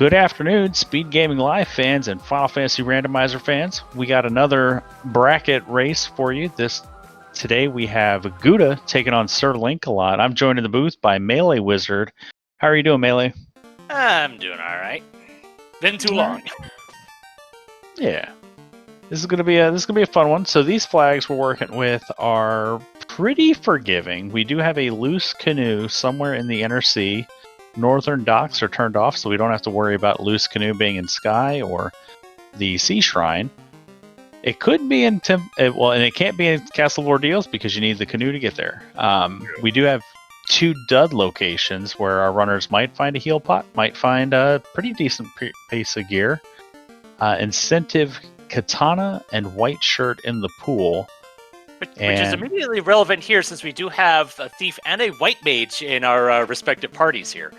Good afternoon, Speed Gaming Live fans and Final Fantasy Randomizer fans. We got another bracket race for you. Today we have Guda taking on SirLinkalot. I'm joined in the booth by Melee Wizard. How are you doing, Melee? I'm doing all right. Been too long. Yeah, this is gonna be a fun one. So these flags we're working with are pretty forgiving. We do have a loose canoe somewhere in the inner sea. Northern docks are turned off, so we don't have to worry about loose canoe being in sky or the sea shrine. It could be in and it can't be in Castle of Ordeals because you need the canoe to get there. We do have two dud locations where our runners might find a heal pot, might find a pretty decent piece of gear. Incentive katana and white shirt in the pool. Which is immediately relevant here since we do have a thief and a white mage in our respective parties here.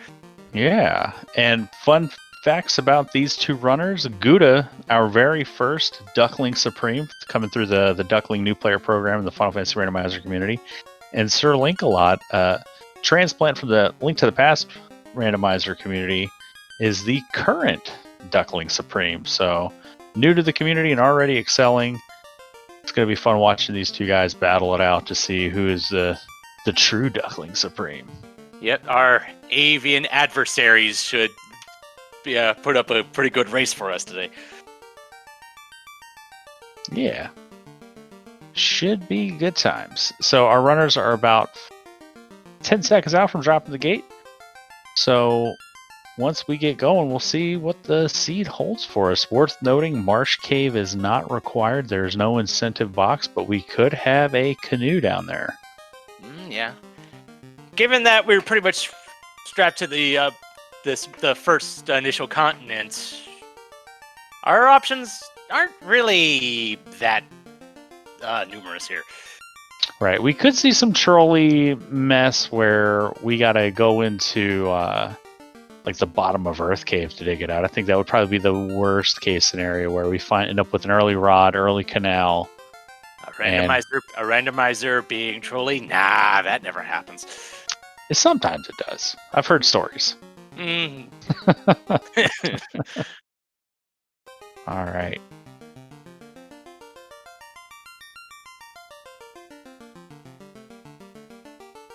Yeah, and fun facts about these two runners. Guda, our very first Duckling Supreme, coming through the Duckling New Player Program in the Final Fantasy Randomizer community. And SirLinkalot, transplant from the Link to the Past Randomizer community, is the current Duckling Supreme. So, new to the community and already excelling. It's going to be fun watching these two guys battle it out to see who is the true Duckling Supreme. Yep, our avian adversaries should put up a pretty good race for us today. Yeah. Should be good times. So our runners are about 10 seconds out from dropping the gate. So once we get going, we'll see what the seed holds for us. Worth noting, Marsh Cave is not required. There's no incentive box, but we could have a canoe down there. Yeah. Given that we're pretty much strapped to the first initial continent, our options aren't really that numerous here. Right. We could see some trolley mess where we gotta go into like the bottom of Earth Cave to dig it out. I think that would probably be the worst case scenario where we end up with an early rod, early canal. A randomizer being trolley? Nah, that never happens. Sometimes it does. I've heard stories. All right.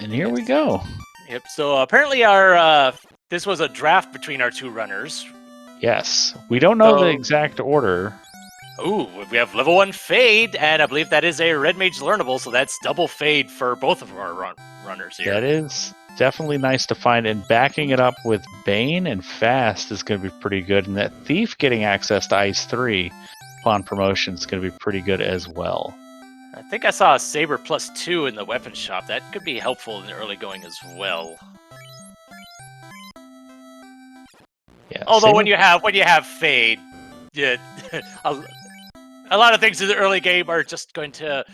And here we go. Yep. So apparently our this was a draft between our two runners. Yes. We don't know the exact order. Ooh, we have level 1 Fade, and I believe that is a Red Mage learnable, so that's double Fade for both of our runners here. That is definitely nice to find, and backing it up with Bane and Fast is going to be pretty good, and that Thief getting access to Ice 3 upon promotion is going to be pretty good as well. I think I saw a Saber +2 in the weapon shop. That could be helpful in the early going as well. Yeah, although when you have Fade, yeah, a lot of things in the early game are just going to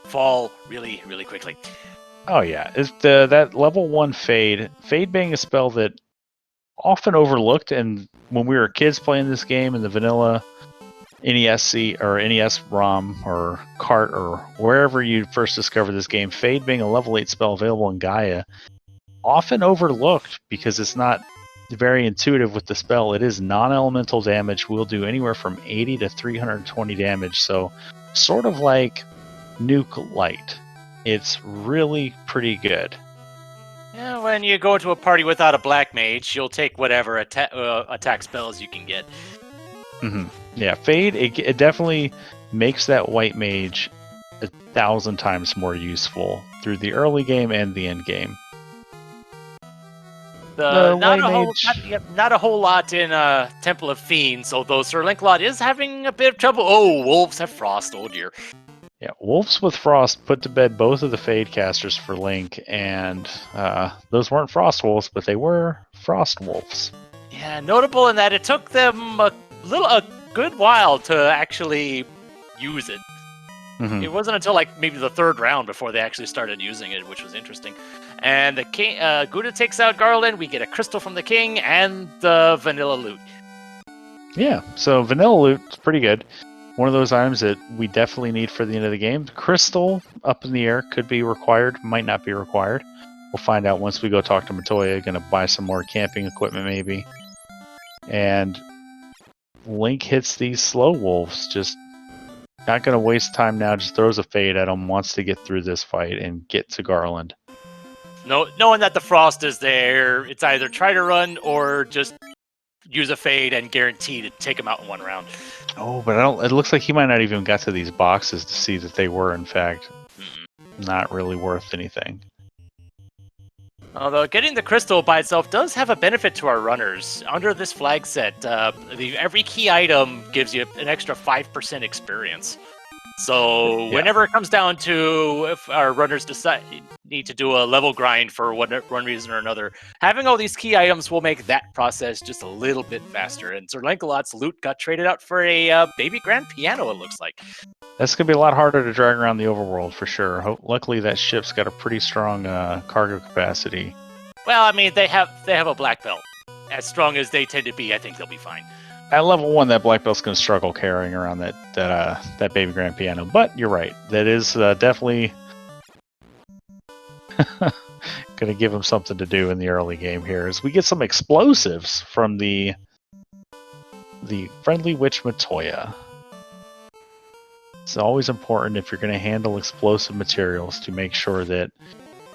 fall really, really quickly. Oh yeah, is that level 1 Fade being a spell that often overlooked, and when we were kids playing this game in the vanilla NESC or NES ROM or cart or wherever you first discovered this game, Fade being a level 8 spell available in Gaia, often overlooked because it's not very intuitive with the spell. It is non-elemental damage, will do anywhere from 80 to 320 damage, so sort of like Nuke Light. It's really pretty good. Yeah, when you go into a party without a black mage, you'll take whatever attack spells you can get. Mm-hmm. Yeah, Fade, it definitely makes that white mage 1,000 times more useful through the early game and the end game. Not a whole lot in Temple of Fiends, although SirLinkalot is having a bit of trouble. Oh, wolves have frost, oh dear. Yeah, Wolves with Frost put to bed both of the Fade casters for Link, and those weren't Frost Wolves, but they were Frost Wolves. Yeah, notable in that it took them a good while to actually use it. Mm-hmm. It wasn't until like maybe the third round before they actually started using it, which was interesting. And the king, Guda takes out Garland. We get a crystal from the king and the vanilla loot. Yeah, so vanilla loot is pretty good. One of those items that we definitely need for the end of the game. Crystal up in the air could be required, might not be required. We'll find out once we go talk to Matoya. Going to buy some more camping equipment maybe. And Link hits these slow wolves, just not going to waste time now, just throws a fade at him, wants to get through this fight and get to Garland. No, knowing that the frost is there, it's either try to run or just use a fade and guarantee to take him out in one round. Oh, but it looks like he might not even got to these boxes to see that they were, in fact, not really worth anything. Although getting the crystal by itself does have a benefit to our runners. Under this flag set, every key item gives you an extra 5% experience. So whenever it comes down to if our runners need to do a level grind for one reason or another, having all these key items will make that process just a little bit faster. And SirLinkalot's loot got traded out for a baby grand piano, it looks like. That's going to be a lot harder to drag around the overworld for sure. Luckily, that ship's got a pretty strong cargo capacity. Well, I mean, they have a black belt. As strong as they tend to be, I think they'll be fine. At level 1, that black belt's going to struggle carrying around that baby grand piano. But you're right. That is definitely going to give him something to do in the early game here. As we get some explosives from the friendly witch Matoya. It's always important if you're going to handle explosive materials to make sure that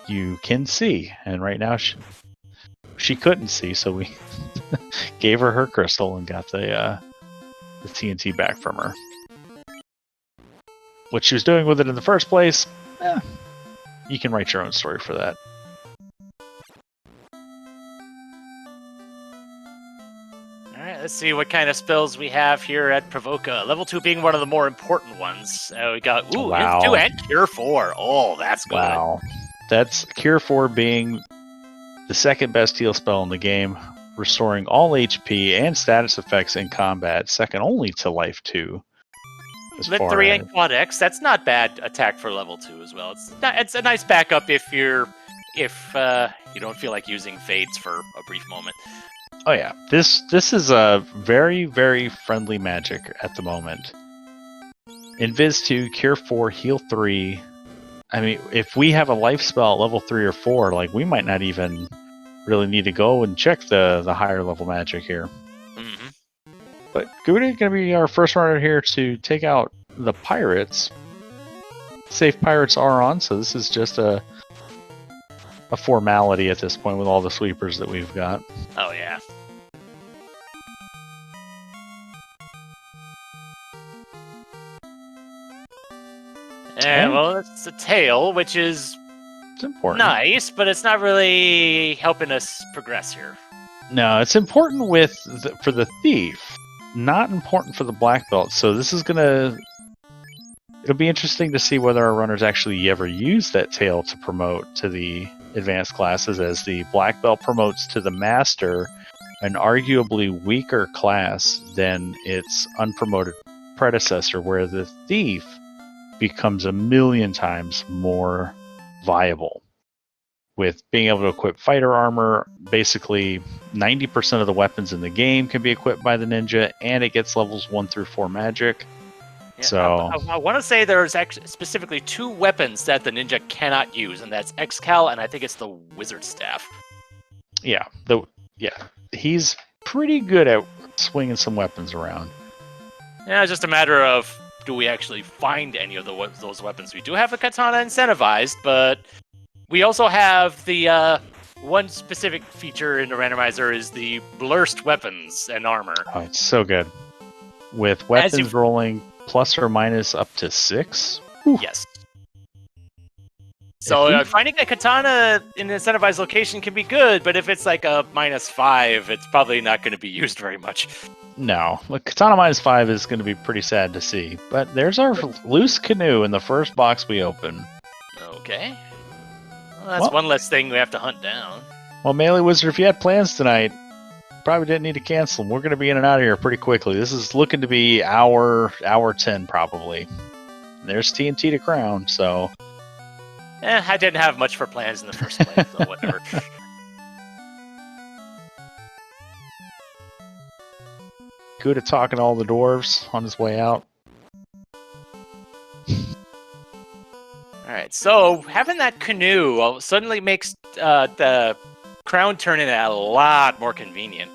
you can see. And right now she couldn't see, so we gave her crystal and got the TNT back from her. What she was doing with it in the first place, you can write your own story for that. Alright, let's see what kind of spells we have here at Provoca. Level 2 being one of the more important ones. We got wow. 2 and Cure 4. Oh, that's good. Wow. That's Cure 4 being the second best heal spell in the game, restoring all HP and status effects in combat, second only to Life 2. Lit 3 and Quad X, that's not bad attack for level 2 as well. It's a nice backup if you don't feel like using fades for a brief moment. Oh yeah, this is a very, very friendly magic at the moment. Invis 2, Cure 4, Heal 3. I mean, if we have a life spell at level 3 or 4, like, we might not even really need to go and check the higher level magic here. Mm-hmm. But Guda going to be our first runner here to take out the pirates. Safe pirates are on, so this is just a formality at this point with all the sweepers that we've got. Oh yeah. And well, it's a tail, which is important. Nice, but it's not really helping us progress here. No, it's important for the thief, not important for the black belt. So this is it'll be interesting to see whether our runners actually ever use that tail to promote to the advanced classes, as the black belt promotes to the master, an arguably weaker class than its unpromoted predecessor, where the thief becomes a million times more viable. With being able to equip fighter armor, basically 90% of the weapons in the game can be equipped by the ninja, and it gets levels 1 through 4 magic. Yeah, so I want to say there's actually specifically 2 weapons that the ninja cannot use, and that's Excal, and I think it's the Wizard Staff. Yeah, he's pretty good at swinging some weapons around. Yeah, it's just a matter of, do we actually find any of those weapons? We do have a katana incentivized, but we also have the one specific feature in the randomizer is the blurst weapons and armor. Oh, it's so good. With weapons rolling plus or minus up to 6? Whew. Yes. So finding a katana in an incentivized location can be good, but if it's like a -5, it's probably not going to be used very much. No, the katana -5 is going to be pretty sad to see. But there's our loose canoe in the first box we open. Okay. Well, that's one less thing we have to hunt down. Well, Melee Wizard, if you had plans tonight, probably didn't need to cancel them. We're going to be in and out of here pretty quickly. This is looking to be hour 10 probably. There's TNT to crown, so... I didn't have much for plans in the first place, so whatever. Good at talking to all the dwarves on his way out. Alright, so having that canoe suddenly makes the crown turning a lot more convenient.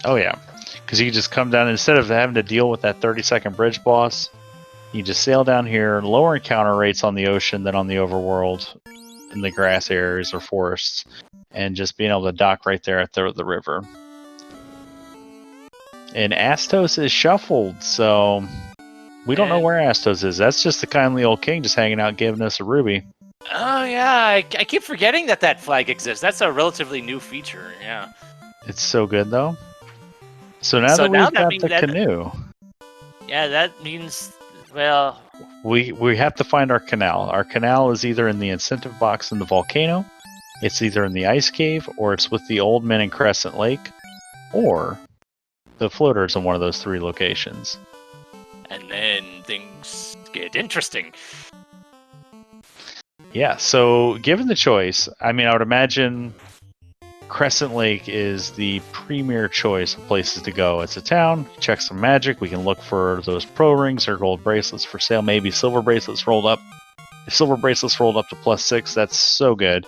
Oh yeah, because you can just come down instead of having to deal with that 30-second bridge boss. You just sail down here, lower encounter rates on the ocean than on the overworld, in the grass areas or forests, and just being able to dock right there at the river. And Astos is shuffled, so we don't know where Astos is. That's just the kindly old king just hanging out giving us a ruby. Oh yeah, I keep forgetting that flag exists. That's a relatively new feature, yeah. It's so good though. So now that we've got the canoe. Yeah, that means, well... We have to find our canal. Our canal is either in the incentive box in the volcano, it's either in the ice cave, or it's with the old men in Crescent Lake, or the floater's in one of those 3 locations. And then things get interesting. Yeah, so given the choice, I mean, I would imagine Crescent Lake is the premier choice of places to go. It's a town, check some magic, we can look for those pro rings or gold bracelets for sale, maybe silver bracelets rolled up. If silver bracelets rolled up to +6, that's so good.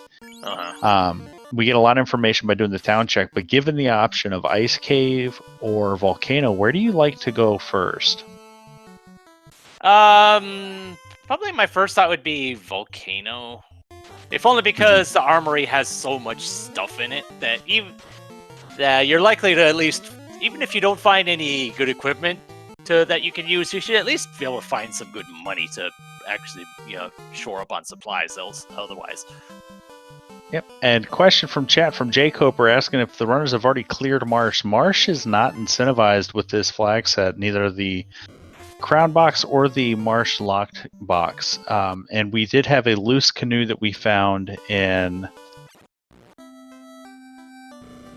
We get a lot of information by doing the town check, but given the option of Ice Cave or Volcano, where do you like to go first? Probably my first thought would be Volcano. If only because the armory has so much stuff in it that you're likely to, at least, even if you don't find any good equipment that you can use, you should at least be able to find some good money to actually, shore up on supplies otherwise. Yep. And question from chat from J Coper asking if the runners have already cleared Marsh. Marsh is not incentivized with this flag set, neither the Crown box or the Marsh locked box. And we did have a loose canoe that we found in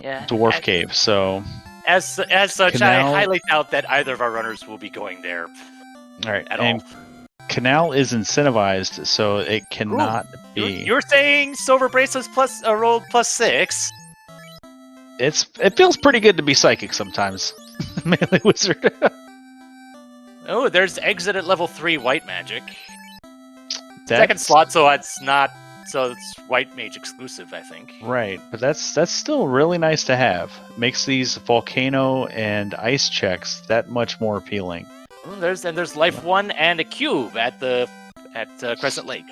Dwarf Cave. So as such, canal... I highly doubt that either of our runners will be going there. All right. At all. Canal is incentivized, so it cannot be. You're saying silver bracelets plus a roll +6? It feels pretty good to be psychic sometimes. Melee wizard. Oh, there's exit at level 3 white magic. Second slot, so it's white mage exclusive, I think. Right, but that's still really nice to have. Makes these volcano and ice checks that much more appealing. There's life 1 and a cube at Crescent Lake.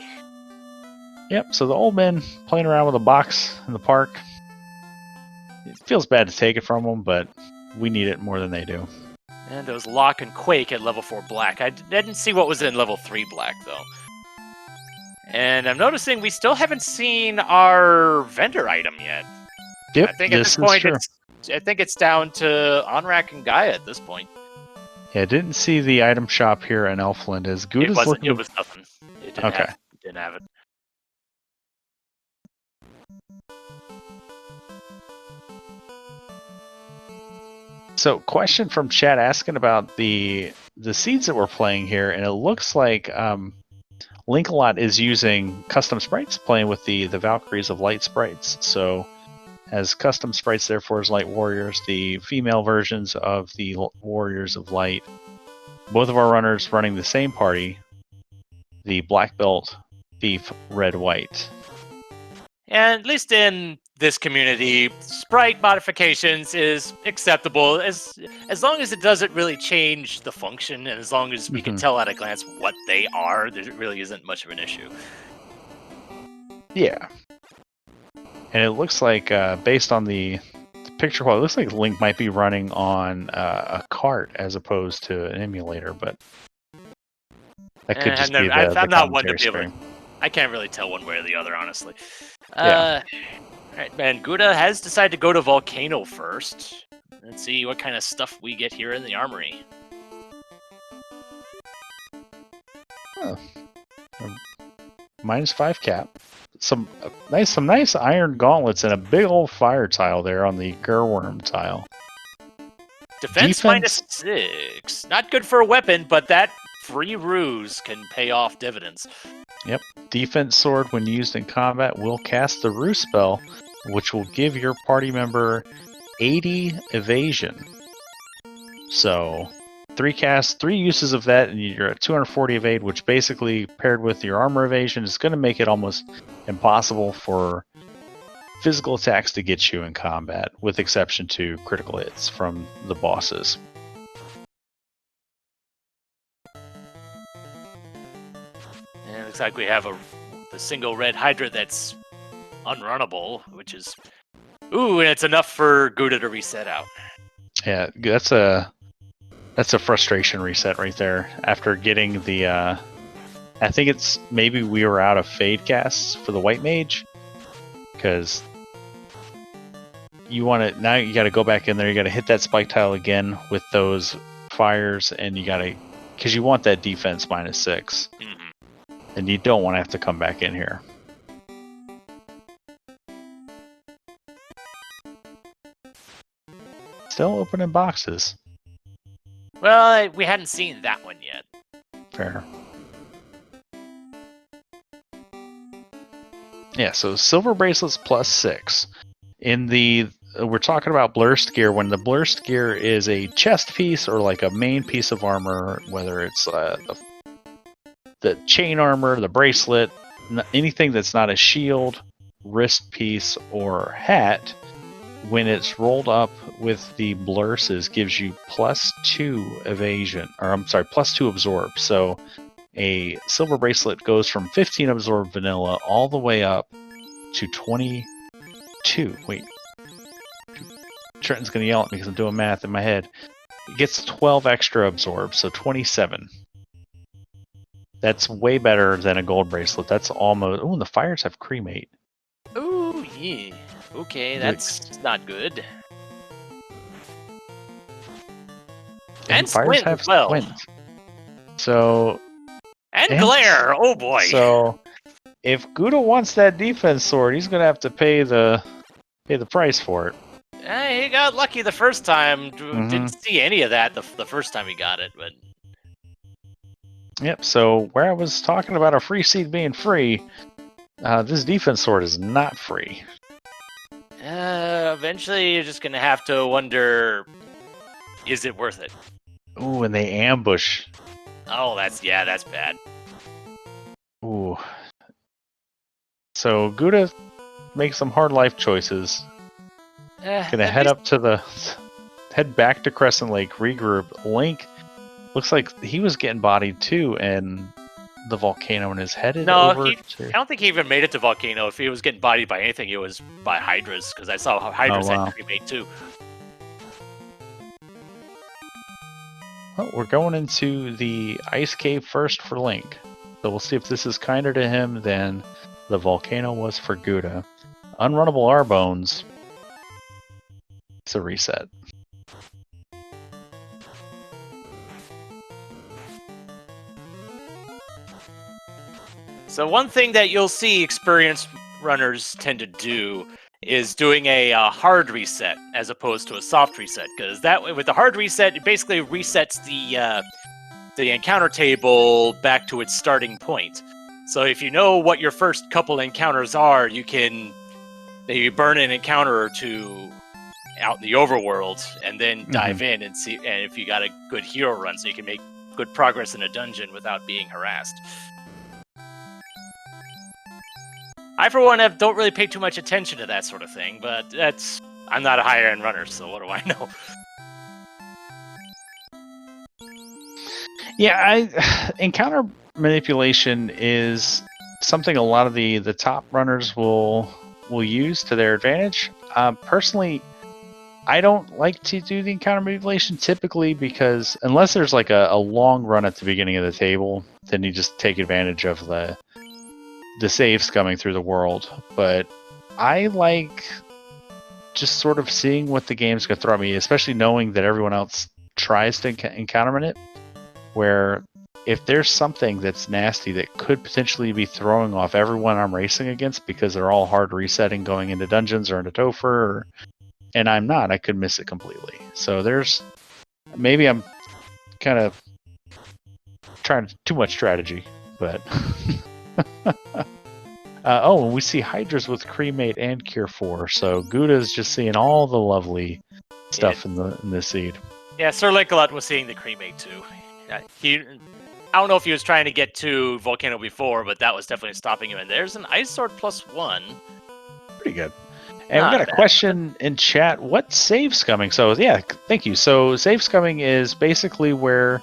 Yep. So the old men playing around with a box in the park. It feels bad to take it from them, but we need it more than they do. And there was Lock and Quake at level 4 black. I didn't see what was in level 3 black though. And I'm noticing we still haven't seen our vendor item yet. Yep. I think at this point it's down to Onrak and Gaia at this point. Yeah, I didn't see the item shop here in Elfland. Is Guda's looking... It was nothing. It didn't have it. So, question from chat asking about the seeds that we're playing here, and it looks like Linkalot is using custom sprites, playing with the Valkyries of Light sprites. So, as custom sprites, therefore, as Light Warriors, the female versions of the Warriors of Light. Both of our runners running the same party, the Black Belt, Thief, Red, White. And at least in this community, sprite modifications is acceptable as long as it doesn't really change the function, and as long as we can tell at a glance what they are, there really isn't much of an issue. Yeah. And it looks like, based on the picture, it looks like Link might be running on a cart as opposed to an emulator, but that could just be the I'm not one to be able. I can't really tell one way or the other, honestly. Yeah. Alright, man. Guda has decided to go to Volcano first. Let's see what kind of stuff we get here in the armory. Oh. -5 cap. Some nice iron gauntlets and a big old fire tile there on the Gerworm tile. Defense -6. Not good for a weapon, but that free ruse can pay off dividends. Yep. Defense sword, when used in combat, will cast the ruse spell, which will give your party member 80 evasion. So, 3 uses of that, and you're at 240 evade, which basically, paired with your armor evasion, is going to make it almost impossible for physical attacks to get you in combat, with exception to critical hits from the bosses. And it looks like we have the single red Hydra that's unrunnable, which is... Ooh, and it's enough for Gouda to reset out. Yeah, that's a frustration reset right there. After getting the, I think it's maybe we were out of Fade casts for the White Mage, because you want to now. You got to go back in there. You got to hit that spike tile again with those fires, and you got to, because you want that defense -6, and you don't want to have to come back in here. Still opening boxes. Well, we hadn't seen that one yet. Fair. Yeah, so silver bracelets +6. In the we're talking about blurst gear. When the blurst gear is a chest piece or like a main piece of armor, whether it's the chain armor, the bracelet, anything that's not a shield, wrist piece, or hat, when it's rolled up with the blurses, gives you +2 evasion, or I'm sorry, +2 absorb. So a silver bracelet goes from 15 absorb vanilla all the way up to 22. Wait, Trenton's gonna yell at me because I'm doing math in my head. It gets 12 extra absorb, so 27. That's way better than a gold bracelet. That's almost. Oh, and the fires have cremate. Ooh, yeah. Okay, that's not good. And fires squint have as well. Squint. So. And glare. Oh boy. So, if Guda wants that defense sword, he's gonna have to pay the price for it. He got lucky the first time. Didn't see any of that the first time he got it, but. Yep. So where I was talking about a free seed being free, this defense sword is not free. Eventually, you're just gonna have to wonder: is it worth it? Ooh, and they ambush. Oh, that's bad. Ooh. So Gouda makes some hard life choices. Gonna head back to Crescent Lake, regroup. Link looks like he was getting bodied too, and the volcano and is headed over. I don't think he even made it to volcano. If he was getting bodied by anything, it was by hydras, because I saw hydras had cremate too. Well, we're going into the ice cave first for Link, so we'll see if this is kinder to him than the volcano was for Gouda. Unrunnable R-Bones. It's a reset. So one thing that you'll see experienced runners tend to do is doing a hard reset as opposed to a soft reset, because that way, with the hard reset, it basically resets the encounter table back to its starting point. So if you know what your first couple encounters are, you can maybe burn an encounter or two out in the overworld and then dive in and see, and if you got a good hero run, so you can make good progress in a dungeon without being harassed. I, for one, don't really pay too much attention to that sort of thing, but I'm not a higher-end runner, so what do I know? Yeah, encounter manipulation is something a lot of the top runners will use to their advantage. Personally, I don't like to do the encounter manipulation typically, because unless there's like a long run at the beginning of the table, then you just take advantage of the saves coming through the world. But I like just sort of seeing what the game's going to throw at me, especially knowing that everyone else tries to encounter it, where if there's something that's nasty that could potentially be throwing off everyone I'm racing against because they're all hard resetting going into dungeons or into Topher, and I'm not, I could miss it completely. So maybe I'm kind of trying too much strategy, but and we see hydras with cremate and cure 4, so Gouda's just seeing all the lovely stuff in the seed. Yeah, SirLinkalot was seeing the cremate too. I don't know if he was trying to get to volcano before, but that was definitely stopping him. And there's an ice sword +1. Pretty good. And we got a question in chat. What save's coming? So yeah, thank you. So save's coming is basically where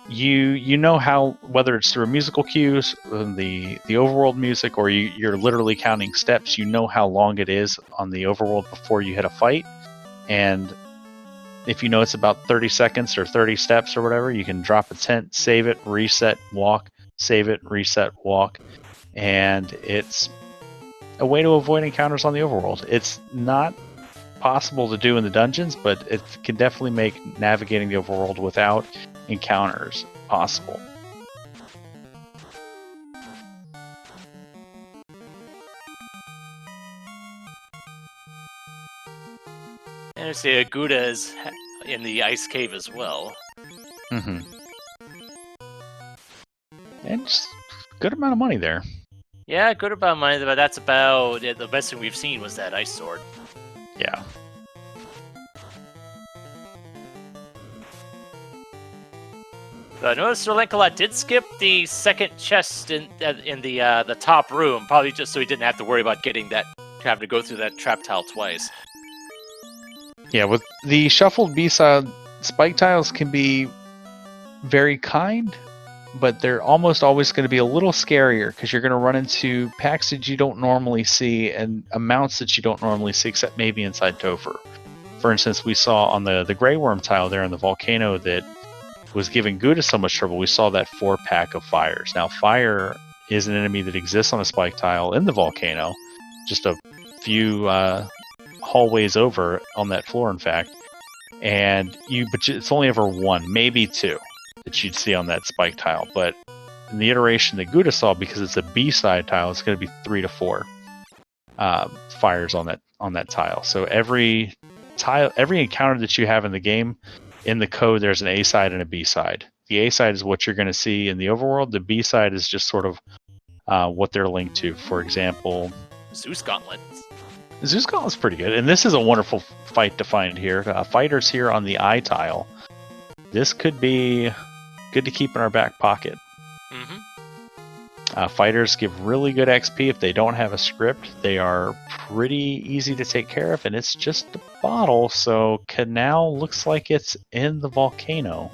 you know how, whether it's through musical cues, the overworld music, or you're literally counting steps, you know how long it is on the overworld before you hit a fight. And if you know it's about 30 seconds or 30 steps or whatever, you can drop a tent, save it, reset, walk, save it, reset, walk. And it's a way to avoid encounters on the overworld. It's not possible to do in the dungeons, but it can definitely make navigating the overworld without encounters possible. And I see a Gouda is in the ice cave as well. Mm-hmm. And just good amount of money there. Yeah, good about money, but that's about it. The best thing we've seen was that ice sword. Yeah. So I noticed SirLinkalot did skip the second chest in the top room, probably just so he didn't have to worry about having to go through that trap tile twice. Yeah, with the shuffled B-side, spike tiles can be very kind, but they're almost always going to be a little scarier because you're going to run into packs that you don't normally see and amounts that you don't normally see, except maybe inside Topher. For instance, we saw on the Grey Worm tile there in the volcano that was giving Guda so much trouble. We saw that 4-pack of fires. Now, fire is an enemy that exists on a spike tile in the volcano, just a few hallways over on that floor, in fact. And but it's only ever one, maybe two, that you'd see on that spike tile. But in the iteration that Guda saw, because it's a B-side tile, it's going to be 3 to 4 fires on that tile. So every encounter that you have in the game, in the code, there's an A-side and a B-side. The A-side is what you're going to see in the overworld. The B-side is just sort of what they're linked to. For example, Zeus Gauntlet. Zeus Gauntlet's pretty good, and this is a wonderful fight to find here. Fighters here on the I tile. This could be good to keep in our back pocket. Mm-hmm. Fighters give really good XP if they don't have a script. They are pretty easy to take care of, and it's just a bottle, so Canal looks like it's in the volcano.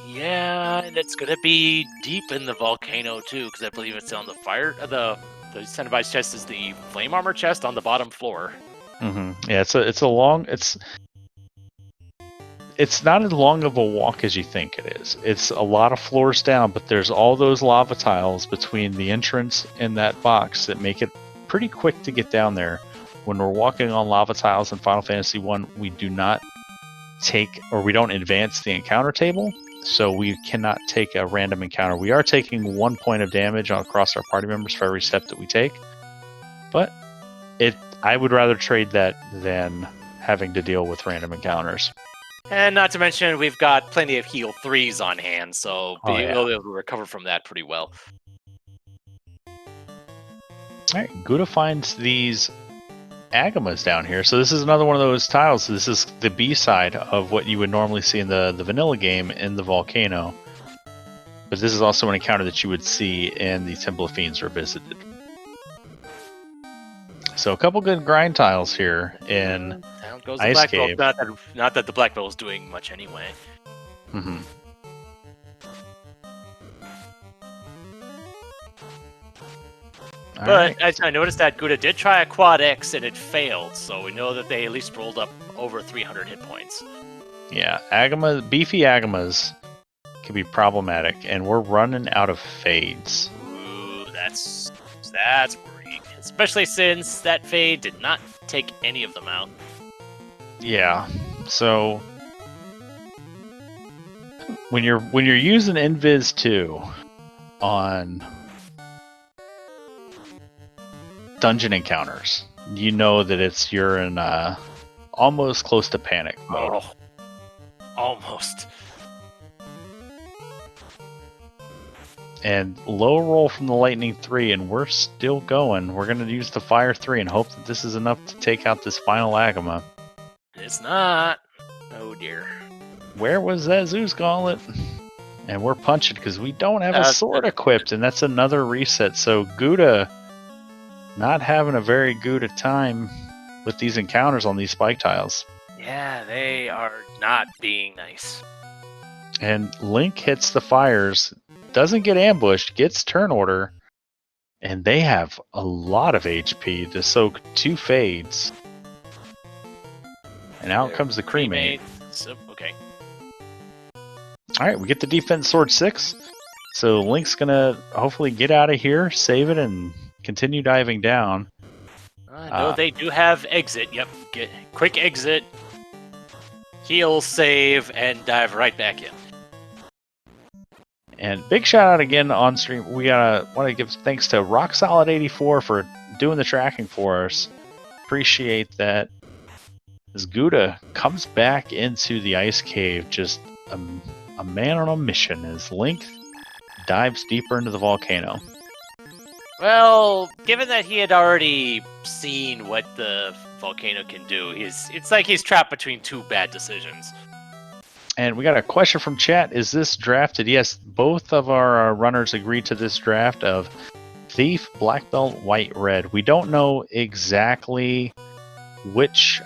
Yeah, and it's gonna be deep in the volcano too, because I believe it's on the fire. The incentivized chest is the flame armor chest on the bottom floor. Mm-hmm. Yeah, it's not as long of a walk as you think it is. It's a lot of floors down, but there's all those lava tiles between the entrance and that box that make it pretty quick to get down there. When we're walking on lava tiles in Final Fantasy 1, we do not we don't advance the encounter table, so we cannot take a random encounter. We are taking 1 point of damage across our party members for every step that we take, but I would rather trade that than having to deal with random encounters. And not to mention, we've got plenty of heal 3s on hand, so we'll be able to recover from that pretty well. Alright, Guda finds these Agamas down here. So this is another one of those tiles. This is the B-side of what you would normally see in the vanilla game in the volcano. But this is also an encounter that you would see in the Temple of Fiends Revisited. So a couple good grind tiles here in Ice Cave. Not that the Black Belt is doing much anyway. Mm-hmm. But I noticed that Guda did try a Quad X and it failed, so we know that they at least rolled up over 300 hit points. Yeah, beefy Agamas can be problematic, and we're running out of fades. Ooh, that's worrying. Especially since that fade did not take any of them out. Yeah, so when you're using Invis 2 on dungeon encounters, you know that you're in almost close to panic mode. Oh, almost. And low roll from the Lightning 3, and we're still going. We're going to use the Fire 3 and hope that this is enough to take out this final Agama. It's not. Oh dear. Where was that Zeus Gauntlet? And we're punching because we don't have a sword equipped, and that's another reset. So Guda not having a very Guda time. with these encounters on these spike tiles. Yeah, they are not being nice. And Link hits the fires, doesn't get ambushed, gets turn order, and they have a lot of HP to soak 2 fades. And out comes the cremate. So, okay. Alright, we get the defense sword 6. So Link's gonna hopefully get out of here, save it, and continue diving down. No, they do have exit. Yep, get quick exit, heal, save, and dive right back in. And big shout out again on stream. We want to give thanks to RockSolid84 for doing the tracking for us. Appreciate that. As Guda comes back into the ice cave, just a man on a mission as Link dives deeper into the volcano. Well, given that he had already seen what the volcano can do, it's like he's trapped between 2 bad decisions. And we got a question from chat. Is this drafted? Yes, both of our runners agreed to this draft of Thief, Black Belt, White, Red. We don't know exactly which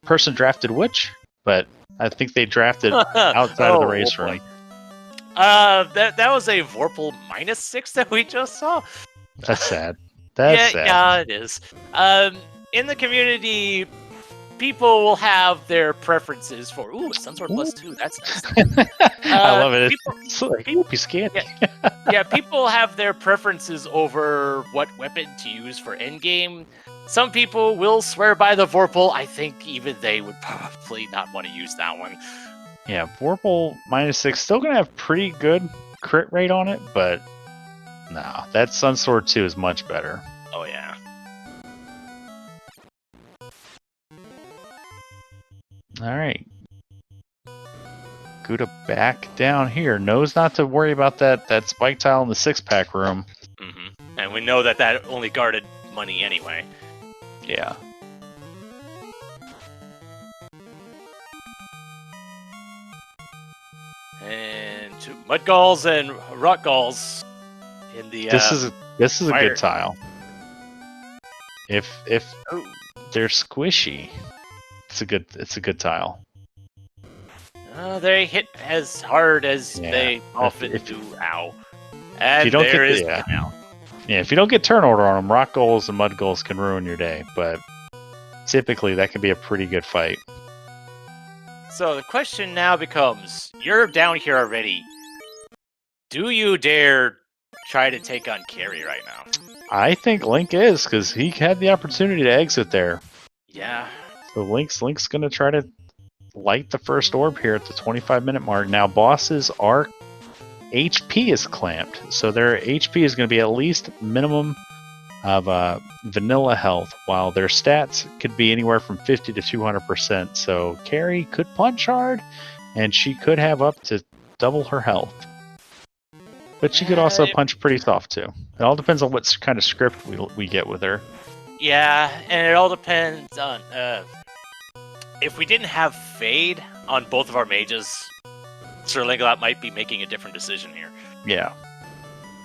person drafted which, but I think they drafted outside of the race room. That was a Vorpal -6 that we just saw. That's sad. That's sad. Yeah, it is. In the community, people will have their preferences for Sunsword +2. That's nice. I love it. It's like scanty. Yeah, people have their preferences over what weapon to use for endgame. Some people will swear by the Vorpal. I think even they would probably not want to use that one. Yeah, Vorpal -6 still gonna have pretty good crit rate on it, but no, that Sunsword 2 is much better. Oh yeah. All right. Guda back down here. Knows not to worry about that spike tile in the 6-pack room. Mm-hmm. And we know that only guarded money anyway. Yeah. And Mudgalls and Rockgalls in the This is a fire. good tile. If they're squishy, it's a good tile. They hit as hard as they often do. Ow. And if you don't there is yeah, if you don't get turn order on them, rock goals and mud goals can ruin your day. But typically, that can be a pretty good fight. So the question now becomes: you're down here already. Do you dare try to take on Carrie right now? I think Link is, because he had the opportunity to exit there. Yeah. So Link's gonna try to light the first orb here at the 25-minute mark. Now bosses are HP is clamped, so their HP is going to be at least minimum of vanilla health, while their stats could be anywhere from 50 to 200%. So Carrie could punch hard, and she could have up to double her health. But she could also punch pretty soft too. It all depends on what kind of script we get with her. Yeah, and it all depends on if we didn't have Fade on both of our mages, SirLinkalot might be making a different decision here. Yeah.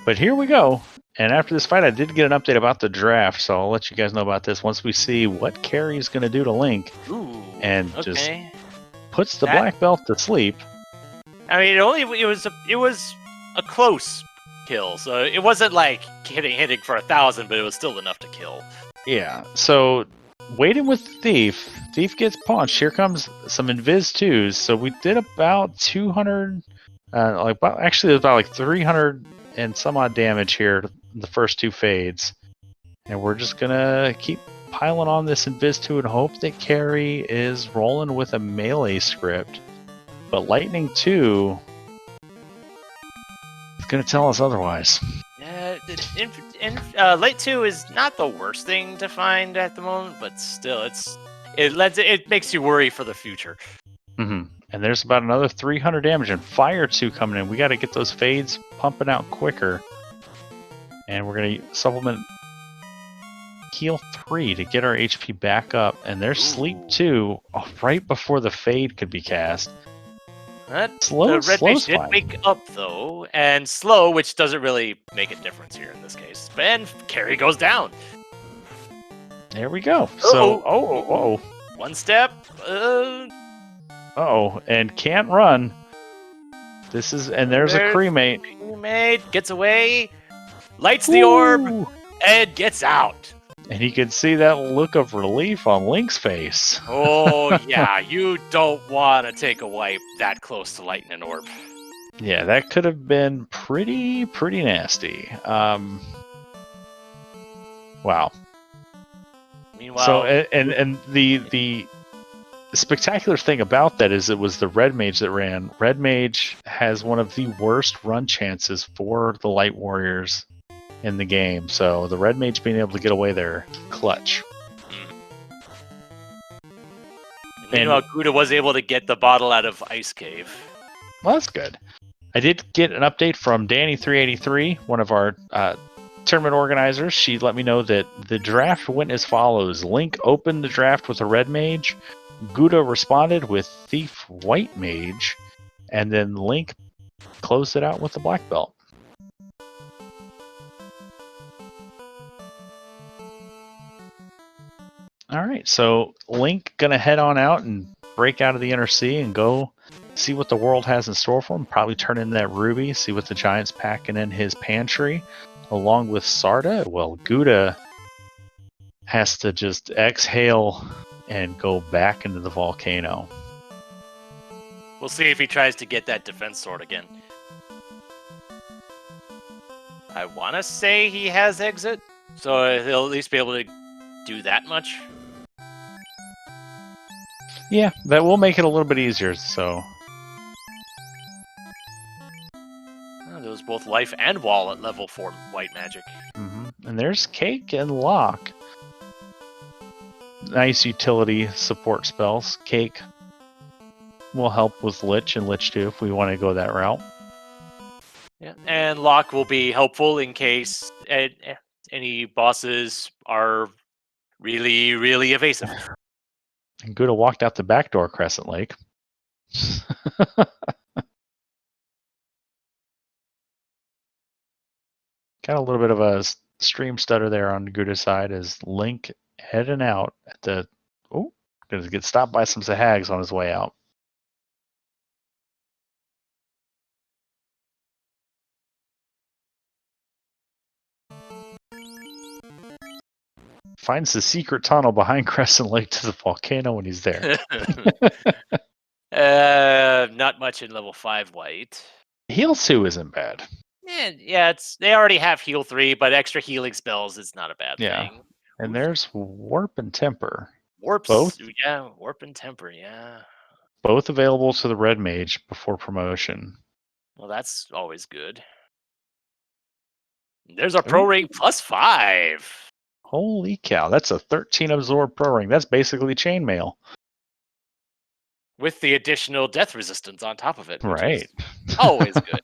But here we go. And after this fight, I did get an update about the draft, so I'll let you guys know about this once we see what Carrie's going to do to Link. Ooh, and just puts the black belt to sleep. I mean, it was a close kill, so it wasn't like hitting for 1,000, but it was still enough to kill. Yeah, so waiting with Thief. Thief gets punched. Here comes some Invis 2s. So we did about 200, actually it was about like 300 and some odd damage here the first 2 fades. And we're just gonna keep piling on this Invis 2 and hope that Carrie is rolling with a melee script. But Lightning 2 is gonna tell us otherwise. Light 2 is not the worst thing to find at the moment, but still, it makes you worry for the future. Mm-hmm. And there's about another 300 damage, and Fire 2 coming in. We got to get those fades pumping out quicker. And we're going to supplement Heal 3 to get our HP back up. And there's Sleep 2 right before the fade could be cast. The red mage did wake up, though, and slow, which doesn't really make a difference here in this case. And Carrie goes down. There we go. So, one step. And can't run. There's a cremate. Cremate gets away, lights the orb, and gets out. And you can see that look of relief on Link's face. Oh, yeah, you don't want to take a wipe that close to lighting an orb. Yeah, that could have been pretty nasty. Wow. Meanwhile, so and the spectacular thing about that is it was the Red Mage that ran. Red Mage has one of the worst run chances for the Light Warriors in the game, so the Red Mage being able to get away there, clutch. Meanwhile, Guda was able to get the bottle out of Ice Cave. Well, that's good. I did get an update from Danny383, one of our tournament organizers. She let me know that the draft went as follows. Link opened the draft with a Red Mage, Guda responded with Thief White Mage, and then Link closed it out with the Black Belt. All right, so Link gonna head on out and break out of the Inner Sea and go see what the world has in store for him. Probably turn in that ruby, see what the giant's packing in his pantry, along with Sarda. Well, Guda has to just exhale and go back into the volcano. We'll see if he tries to get that defense sword again. I want to say he has exit, so he'll at least be able to do that much. Yeah, that will make it a little bit easier, so... Oh, there was both life and wall at level 4 white magic. Mm-hmm. And there's Cake and Lock. Nice utility support spells. Cake will help with Lich and Lich 2 if we want to go that route. Yeah, and Lock will be helpful in case any bosses are really evasive. And Guda walked out the back door, Crescent Lake. Got a little bit of a stream stutter there on Guda's side as Link heading out at the... Oh, going to get stopped by some Zahags on his way out. Finds the secret tunnel behind Crescent Lake to the volcano when he's there. Not much in level 5 white. Heal 2 isn't bad. Yeah, they already have heal 3, but extra healing spells is not a bad thing. And there's Warp and Temper. Warp and Temper, yeah. Both available to the Red Mage before promotion. Well, that's always good. There's a pro ring +5. Holy cow, that's a 13 absorb pro ring. That's basically chainmail. With the additional death resistance on top of it. Right. Always good.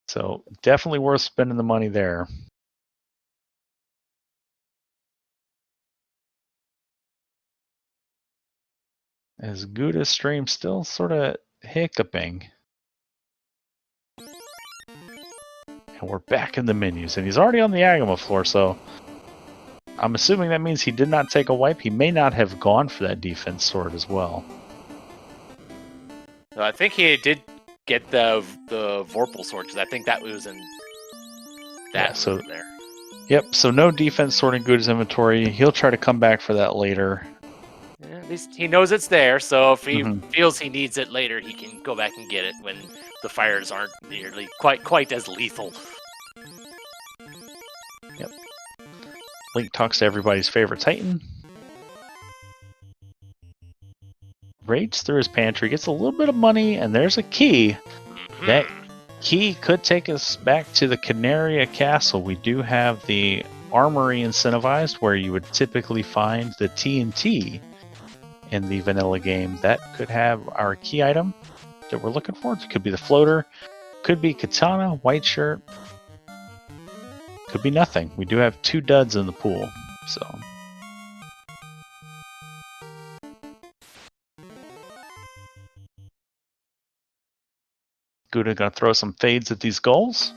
So definitely worth spending the money there. As Guda's stream still sort of hiccuping. And we're back in the menus. And he's already on the Agama floor, so I'm assuming that means he did not take a wipe. He may not have gone for that defense sword as well. I think he did get the Vorpal sword, because I think that was in that there. Yep, so no defense sword in Guda's inventory. He'll try to come back for that later. Yeah, at least he knows it's there, so if he feels he needs it later, he can go back and get it when the fires aren't nearly quite as lethal. Yep. Link talks to everybody's favorite Titan. Raids through his pantry, gets a little bit of money, and there's a key. That key could take us back to the Canaria Castle. We do have the armory incentivized, where you would typically find the TNT in the vanilla game. That could have our key item that we're looking for. It could be the floater, could be katana, white shirt, could be nothing. We do have 2 duds in the pool, so... Guda gonna throw some fades at these goals.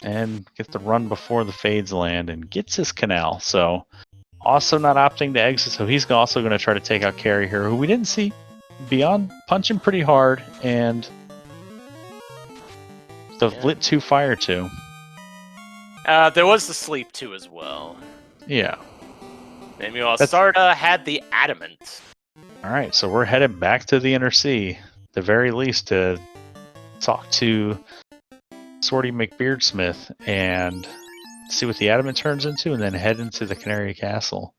and gets the run before the fades land and gets his canal. So also not opting to exit, so he's also going to try to take out Carrie here, who we didn't see beyond punching pretty hard and the Lit 2 Fire 2. There was the Sleep 2 as well. Yeah. And meanwhile, Sarda had the Adamant. Alright, so we're headed back to the Inner Sea, the very least, to talk to Swordy McBeardsmith and see what the Adamant turns into, and then head into the Canary Castle.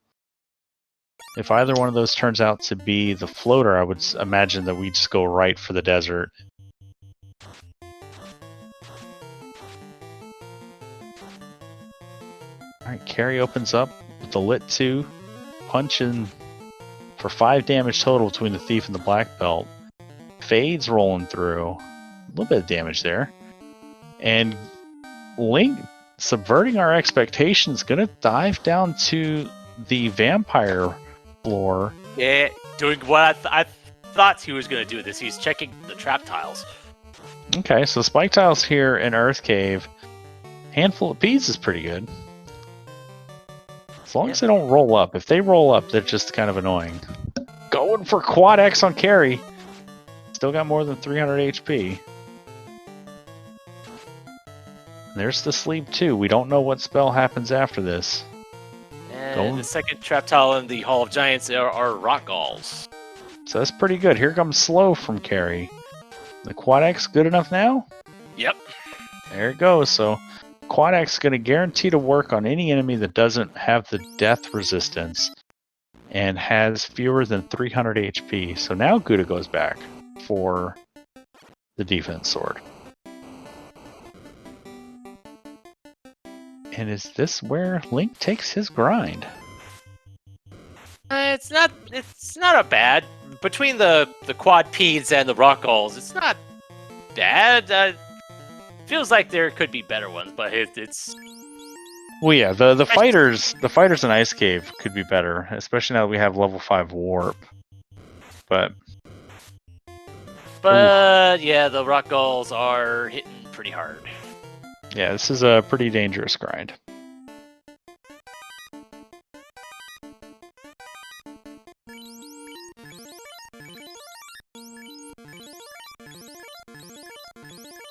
If either one of those turns out to be the floater, I would imagine that we just go right for the desert. Alright, Carrie opens up with the Lit 2, punching for 5 damage total between the Thief and the Black Belt. Fades rolling through. A little bit of damage there. And Link, subverting our expectations, gonna dive down to the vampire floor. Yeah, doing what I thought he was gonna do this. He's checking the trap tiles. Okay, so spike tiles here in Earth Cave. Handful of peas is pretty good. As long as they don't roll up. If they roll up, they're just kind of annoying. Going for Quad X on Carrie. Still got more than 300 HP. There's the Sleep too. We don't know what spell happens after this. And the second trap tile in the Hall of Giants are Rock Galls. So that's pretty good. Here comes Slow from Carrie. The Quad X good enough now? Yep. There it goes. So Quad X is going to guarantee to work on any enemy that doesn't have the death resistance and has fewer than 300 HP. So now Gouda goes back for the defense sword. And is this where Link takes his grind? It's not a bad. Between the quad peas and the rock galls, it's not bad. Feels like there could be better ones, but it's. Well, yeah, the fighters in Ice Cave could be better, especially now that we have level 5 warp. But yeah, the rock galls are hitting pretty hard. Yeah, this is a pretty dangerous grind.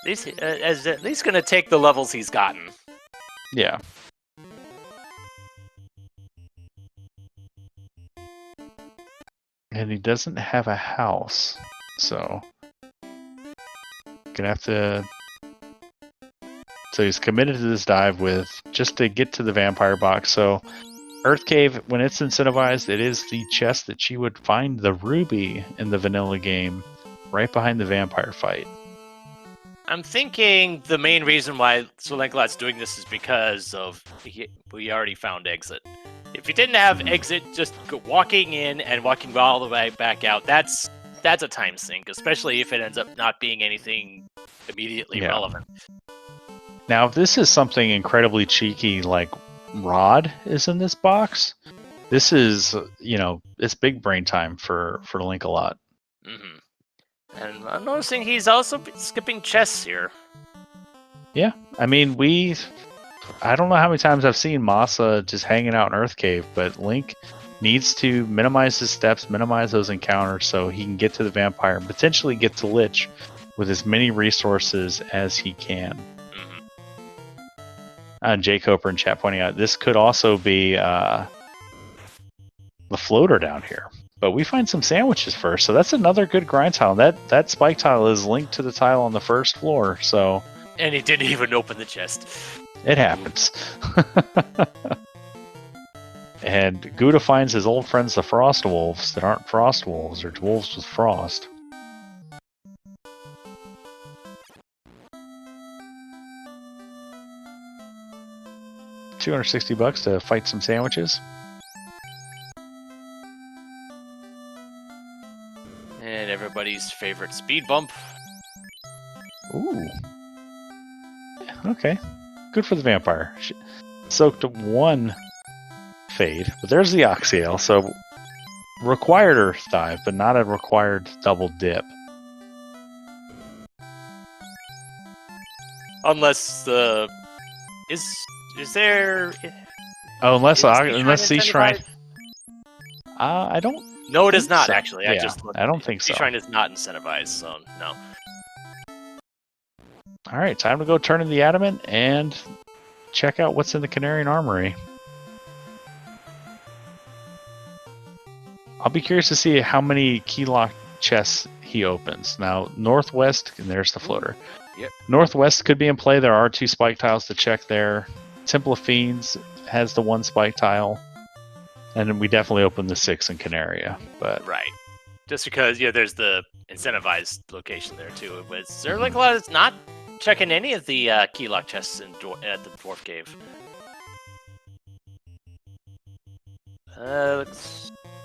He's at least going to take the levels he's gotten. Yeah. And he doesn't have a house, so gonna have to. So he's committed to this dive with just to get to the vampire box. So Earth Cave, when it's incentivized, it is the chest that she would find the ruby in the vanilla game, right behind the vampire fight. I'm thinking the main reason why SirLinkalot's doing this is because of we already found exit. If you didn't have exit, just walking in and walking all the way back out, that's a time sink, especially if it ends up not being anything immediately relevant. Now, if this is something incredibly cheeky like Rod is in this box, this is, it's big brain time for Linkalot. Mm-hmm. And I'm noticing he's also skipping chests here. Yeah, I mean, I don't know how many times I've seen Masa just hanging out in Earth Cave, but Link needs to minimize his steps, minimize those encounters so he can get to the vampire and potentially get to Lich with as many resources as he can. Jay Coper in chat pointing out this could also be the floater down here. But we find some sandwiches first, so that's another good grind tile. That spike tile is linked to the tile on the first floor, so... And he didn't even open the chest. It happens. And Gouda finds his old friends, the Frost Wolves, that aren't Frost Wolves, or Wolves with Frost. $260 to fight some sandwiches. And everybody's favorite speed bump. Ooh. Okay. Good for the vampire. She soaked one fade, but there's the Oxyale, so required Earth Dive, but not a required double dip. Unless the Is there? Oh, unless Sea Sea Shrine. incentivized? I don't. No, it is think not so. actually. I Yeah, just looked. I don't think Sea so. Shrine is not incentivized, so no. All right, time to go turn in the adamant and check out what's in the Canarian Armory. I'll be curious to see how many key lock chests he opens. Now, Northwest, and there's the floater. Yep. Northwest could be in play. There are 2 spike tiles to check there. Temple of Fiends has the 1 spike tile. And we definitely open the 6 in Canaria. But Right. Just because there's the incentivized location there too. But SirLinkalot is not checking any of the key lock chests at the Dwarf Cave.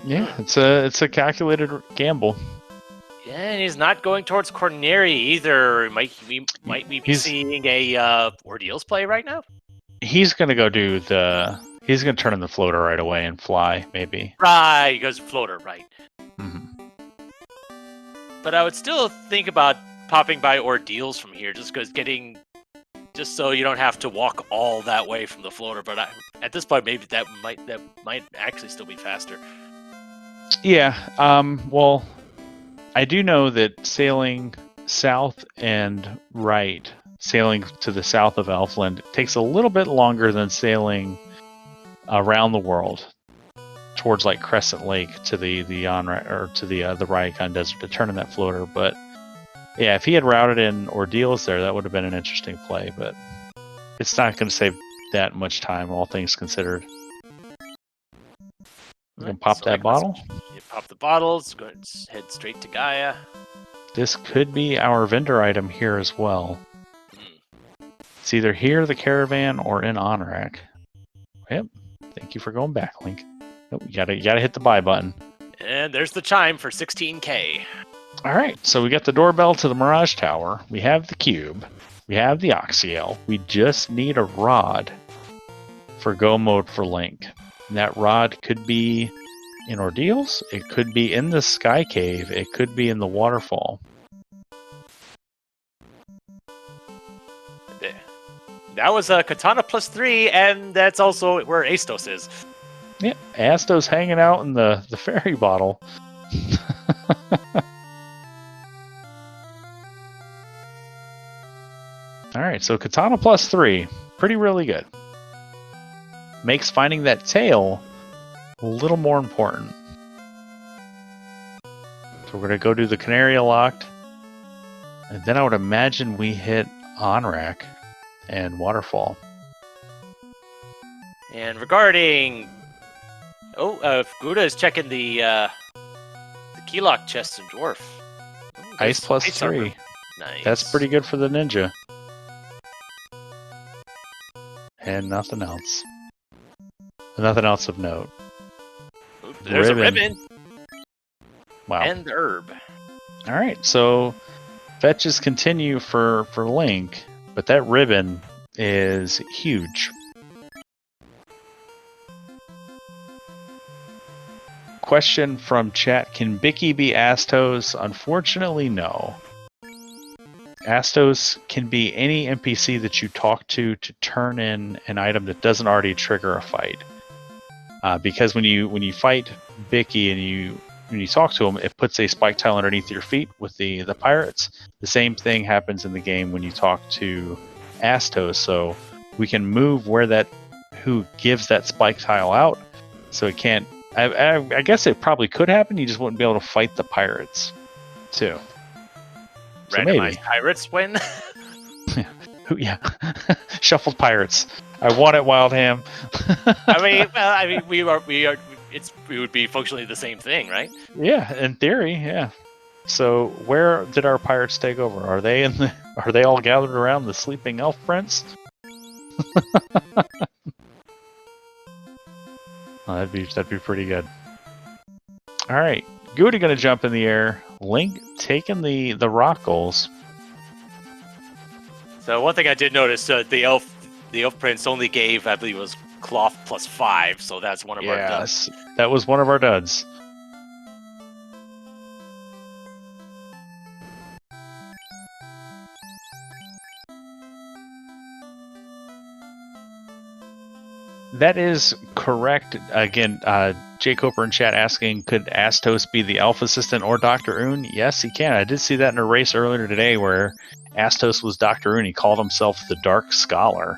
Yeah, it's a calculated gamble. Yeah, and he's not going towards Corneri either. Might we be seeing a Ordeals play right now? He's gonna go do the. He's gonna turn in the floater right away and fly, maybe. Right, he goes floater, right. Mm-hmm. But I would still think about popping by Ordeals from here, just so you don't have to walk all that way from the floater. But at this point, maybe that might actually still be faster. Yeah. Well, I do know that sailing south and right, sailing to the south of Elfland, takes a little bit longer than sailing around the world towards like Crescent Lake to the Raycon Desert to turn in that floater. But yeah, if he had routed in Ordeals there, that would have been an interesting play. But it's not going to save that much time, all things considered. You can pop that bottle. You pop the bottles. Go ahead, head straight to Gaia. This could be our vendor item here as well. It's either here, the caravan, or in Onrak. Yep. Thank you for going back, Link. Oh, you gotta hit the buy button. And there's the chime for 16K. All right, so we got the doorbell to the Mirage Tower. We have the cube. We have the Oxyel. We just need a rod for go mode for Link. And that rod could be in Ordeals. It could be in the Sky Cave. It could be in the waterfall. That was a Katana +3, and that's also where Astos is. Yeah, Astos hanging out in the fairy bottle. Alright, so Katana +3. Pretty really good. Makes finding that tail a little more important. So we're going to go do the Canaria Locked. And then I would imagine we hit Onrak and Waterfall. And regarding... Guda is checking the keylock chest in Dwarf. Ice +3. Nice. That's pretty good for the ninja. And nothing else. Nothing else of note. Ooh, there's a ribbon. Wow. And the herb. Alright, so fetches continue for Link, but that ribbon is huge. Question from chat, can Bicky be Astos? Unfortunately, no. Astos can be any NPC that you talk to turn in an item that doesn't already trigger a fight. Because when you fight Bicky and when you talk to him, it puts a spike tile underneath your feet with the pirates. The same thing happens in the game when you talk to Astos. So we can move who gives that spike tile out. So it can't. I guess it probably could happen. You just wouldn't be able to fight the pirates, too. So Randomized maybe pirates win. Yeah, shuffled pirates. I want it, Wild Ham. we would be functionally the same thing, right? Yeah, in theory, yeah. So where did our pirates take over? Are they all gathered around the sleeping elf prince? Oh, that'd be pretty good. All right, Goody gonna jump in the air. Link taking the rock goals. So one thing I did notice, the elf prince only gave, I believe it was cloth +5, so that's one of our duds. That was one of our duds. That is correct. Again, Jay Cooper in chat asking, could Astos be the Elf Assistant or Dr. Oon? Yes, he can. I did see that in a race earlier today where Astos was Dr. Oon. He called himself the Dark Scholar.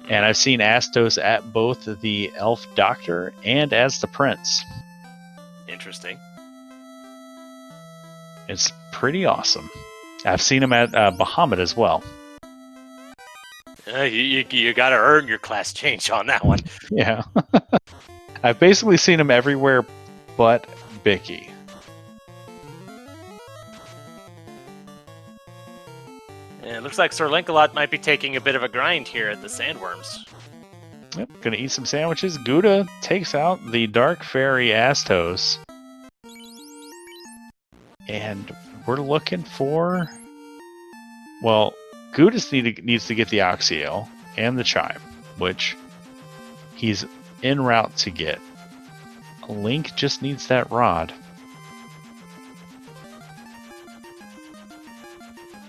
And I've seen Astos at both the Elf Doctor and as the Prince. Interesting. It's pretty awesome. I've seen him at Bahamut as well. You got to earn your class change on that one. Yeah. I've basically seen him everywhere but Bicky. And it looks like SirLinkalot might be taking a bit of a grind here at the Sandworms. Yep, gonna eat some sandwiches. Guda takes out the Dark Fairy Astos. And we're looking for... Well, Guda needs to get the Oxyale and the Chime, which he's en route to get. Link just needs that rod.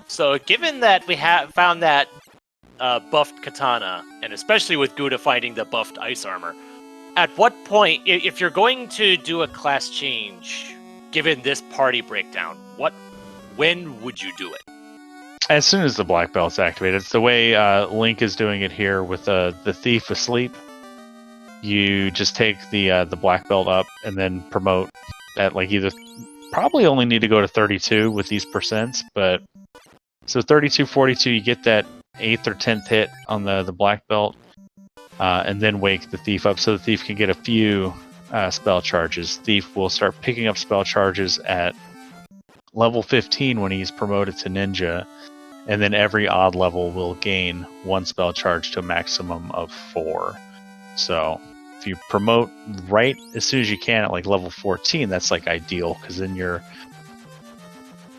So given that we have found that buffed katana, and especially with Guda finding the buffed ice armor, at what point, if you're going to do a class change, given this party breakdown, when would you do it? As soon as the black belt's activated. It's the way Link is doing it here with the Thief asleep. You just take the black belt up and then promote at like either... Probably only need to go to 32 with these percents, but... So 32, 42, you get that 8th or 10th hit on the black belt, and then wake the Thief up so the Thief can get a few spell charges. Thief will start picking up spell charges at level 15 when he's promoted to Ninja, and then every odd level will gain 1 spell charge to a maximum of 4. So if you promote right as soon as you can at like level 14, that's like ideal, because then your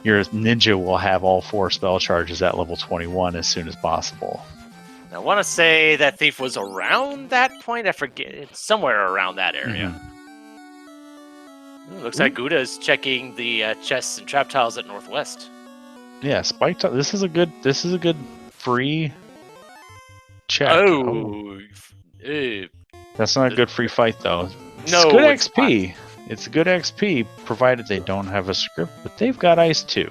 Ninja will have all 4 spell charges at level 21 as soon as possible. I want to say that Thief was around that point. I forget. It's somewhere around that area. Looks like Guda is checking the chests and trap tiles at Northwest. Yeah, spike tile. This is a good free check. That's not a good free fight though. No, it's good XP. Not. It's good XP, provided they don't have a script, but they've got ice too.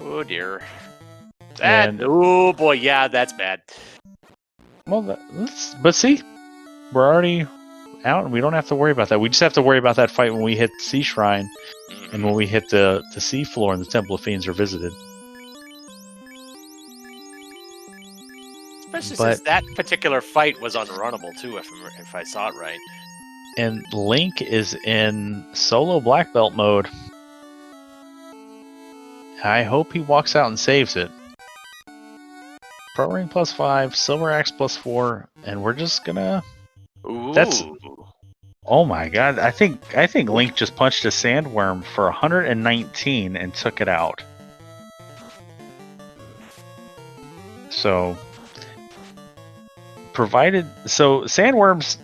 Oh dear. Oh boy, yeah, that's bad. Well, but see, we're already out, and we don't have to worry about that. We just have to worry about that fight when we hit the Sea Shrine, and when we hit the sea floor and the Temple of Fiends are visited. Especially since that particular fight was unrunnable too, if I saw it right. And Link is in solo black belt mode. I hope he walks out and saves it. Pro Ring +5, Silver Axe +4, and we're just gonna... Ooh. That's... Oh my god, I think Link just punched a sandworm for 119 and took it out. So... So sandworms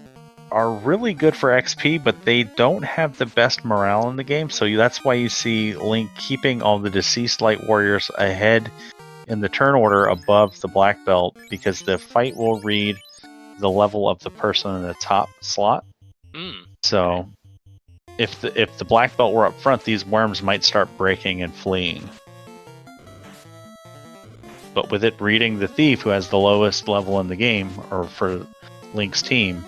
are really good for XP, but they don't have the best morale in the game, so that's why you see Link keeping all the deceased light warriors ahead in the turn order above the black belt, because the fight will read the level of the person in the top slot. So if the black belt were up front, these worms might start breaking and fleeing. But with it reading the Thief, who has the lowest level in the game, or for Link's team,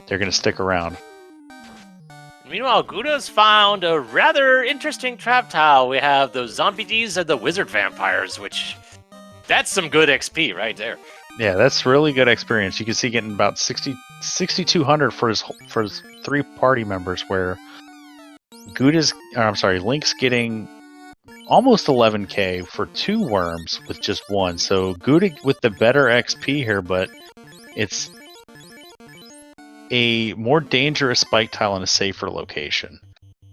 they're going to stick around. Meanwhile, Guda's found a rather interesting trap tile. We have those zombie Ds and the wizard vampires, which... That's some good XP right there. Yeah, that's really good experience. You can see getting about 6,200 for his 3 party members, where Link's getting almost 11k for 2 worms with just 1. So Guda with the better XP here, but it's a more dangerous spike tile in a safer location,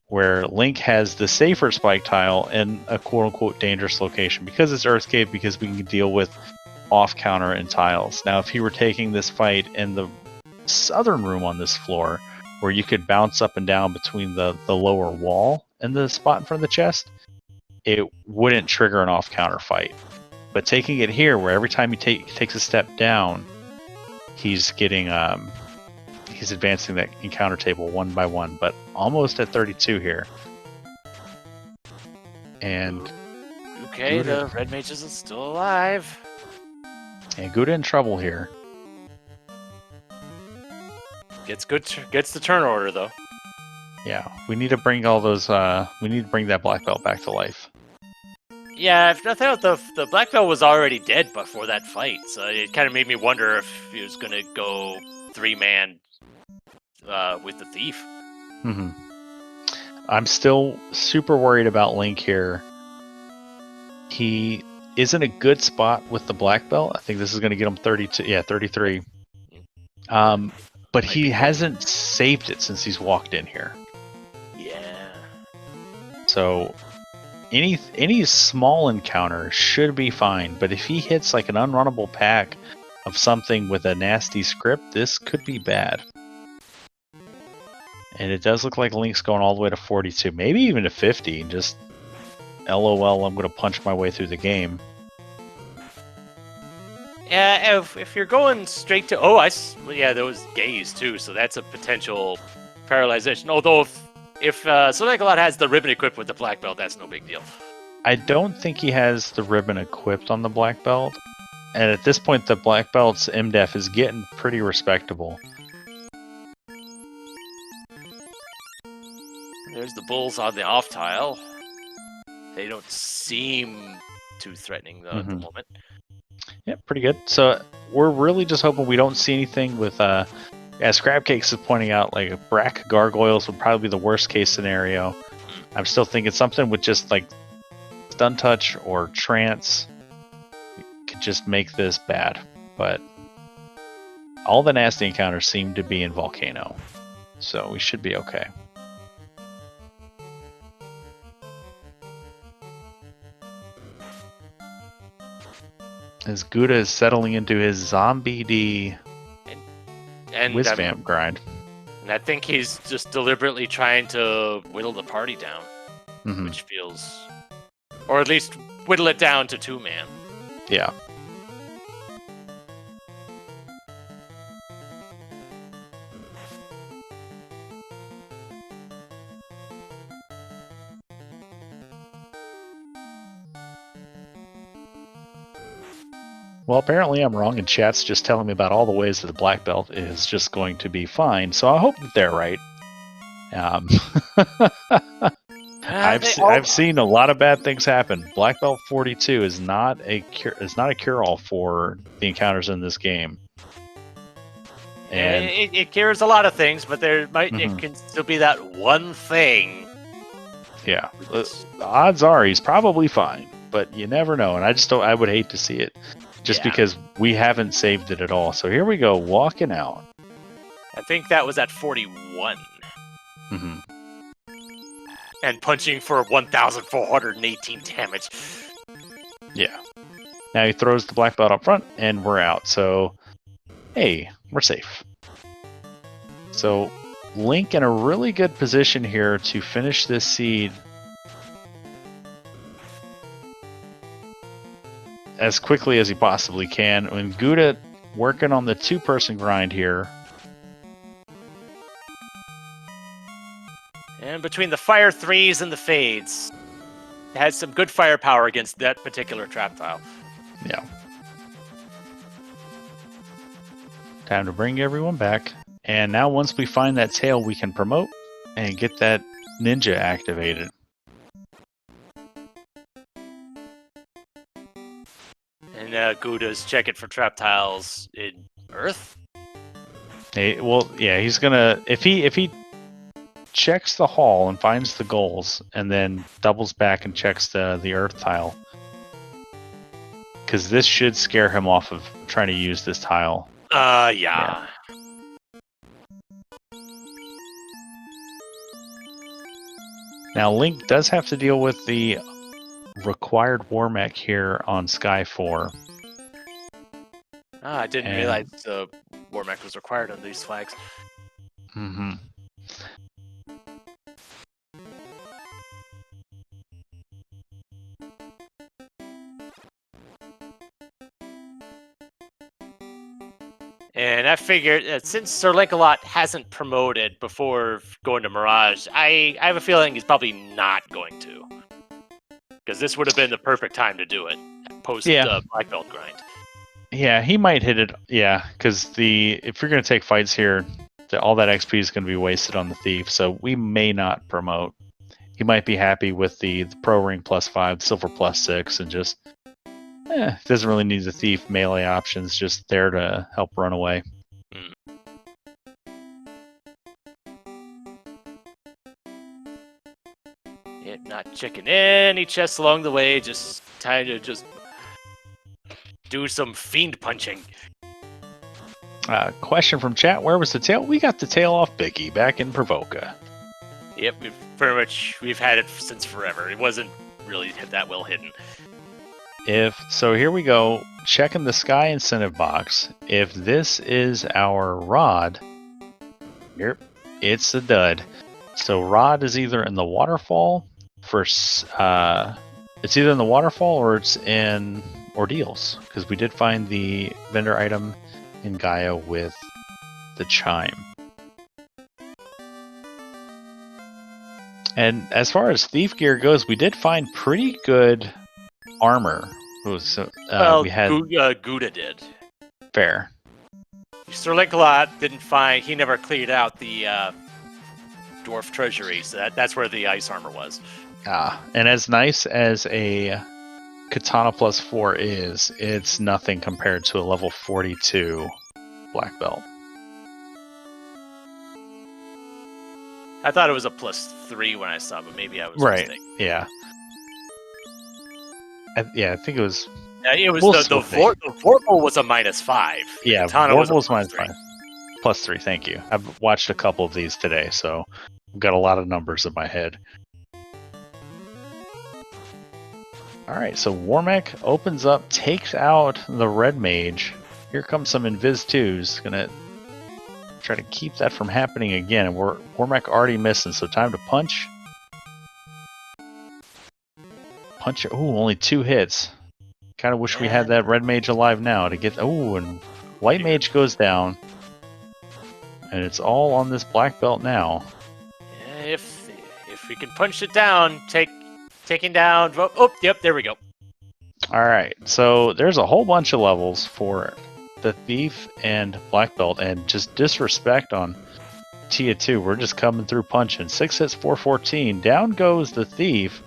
where Link has the safer spike tile in a quote-unquote dangerous location because it's Earth Cave, because we can deal with off-counter and tiles. Now, if he were taking this fight in the southern room on this floor, where you could bounce up and down between the lower wall and the spot in front of the chest, it wouldn't trigger an off-counter fight. But taking it here, where every time he takes a step down, he's getting he's advancing that encounter table one by one, but almost at 32 here. And okay, the red mages is still alive. And Guda in trouble here. Gets the turn order though. Yeah, we need to bring all those. We need to bring that black belt back to life. Yeah, if nothing else, the black belt was already dead before that fight, so it kind of made me wonder if he was gonna go 3-man with the thief. Mm-hmm. I'm still super worried about Link here. He is in a good spot with the black belt. I think this is going to get him 32. Yeah, 33. But he hasn't saved it since he's walked in here. Yeah. So any small encounter should be fine, but if he hits like an unrunnable pack of something with a nasty script, this could be bad. And it does look like Link's going all the way to 42, maybe even to 50, and just LOL, I'm going to punch my way through the game. Yeah, if you're going straight to... yeah, those gaze too, so that's a potential paralyzation. Although if SirLinkalot has the ribbon equipped with the black belt, that's no big deal. I don't think he has the ribbon equipped on the black belt. And at this point, the black belt's MDEF is getting pretty respectable. There's the bulls on the off tile. They don't seem too threatening though at the moment. Yeah, pretty good. So we're really just hoping we don't see anything with, as Crabcakes is pointing out, like Brack Gargoyles would probably be the worst case scenario. I'm still thinking something with just like Stun Touch or Trance could just make this bad. But all the nasty encounters seem to be in Volcano, so we should be okay. As Guda is settling into his Zombie D and Whizvamp grind. And I think he's just deliberately trying to whittle the party down, which feels... Or at least whittle it down to 2-man. Yeah. Well, apparently I'm wrong, and chat's just telling me about all the ways that the black belt is just going to be fine, so I hope that they're right. I've seen a lot of bad things happen. Black belt 42 is not a cure-all for the encounters in this game. And it cures a lot of things, but it can still be that one thing. Yeah, the odds are he's probably fine, but you never know, and I would hate to see it. Just because we haven't saved it at all. So here we go, walking out. I think that was at 41. And punching for 1,418 damage. Yeah. Now he throws the black belt up front, and we're out. So, hey, we're safe. So, Link in a really good position here to finish this seed as quickly as he possibly can. And Guda working on the 2-person grind here. And between the fire 3s and the fades, it has some good firepower against that particular trap tile. Yeah. Time to bring everyone back. And now once we find that tail, we can promote and get that ninja activated. And Guda's checking for trap tiles in Earth. Hey, well, yeah, he's gonna if he checks the hall and finds the goals, and then doubles back and checks the Earth tile, because this should scare him off of trying to use this tile. Yeah. Now Link does have to deal with the required war mech here on Sky 4. I didn't realize the war mech was required on these flags. And I figured that since SirLinkalot hasn't promoted before going to Mirage, I have a feeling he's probably not going to. Because this would have been the perfect time to do it, post Black Belt grind. Yeah, he might hit it. Yeah, because if you're going to take fights here, all that XP is going to be wasted on the Thief, so we may not promote. He might be happy with the Pro Ring +5, Silver +6, and just doesn't really need the Thief melee options, just there to help run away. Yep, not checking any chests along the way, just trying to just do some fiend punching. Question from chat, where was the tail? We got the tail off Biggie back in Provoca. Yep, we've had it since forever. It wasn't really that well hidden. So here we go, checking the sky incentive box. If this is our rod, yep, it's a dud. So rod is either in the waterfall it's either in the waterfall or it's in ordeals, because we did find the vendor item in Gaia with the chime. And as far as thief gear goes, we did find pretty good armor. We had Guda did. Fair. SirLinkalot didn't find. He never cleared out the dwarf treasury, so that's where the ice armor was. And as nice as a Katana +4 is, it's nothing compared to a level 42 black belt. I thought it was a +3 when I saw, but maybe I was mistaken. Yeah. I think it was. Yeah, it was the Vorpal was a -5. Yeah, Vorpal was -5. +3, thank you. I've watched a couple of these today, so I've got a lot of numbers in my head. Alright, so Warmech opens up, takes out the red mage. Here comes some Invis 2s. Gonna try to keep that from happening again. And Warmech already missing, so time to punch. Punch. Ooh, only 2 hits. Kind of wish we had that red mage alive now to get. Ooh, and white mage goes down. And it's all on this black belt now. Yeah, if we can punch it down, taking down. Oh, yep, there we go. All right, so there's a whole bunch of levels for the thief and black belt, and just disrespect on Tia 2. We're just coming through punching. 6 hits, 414. Down goes the thief.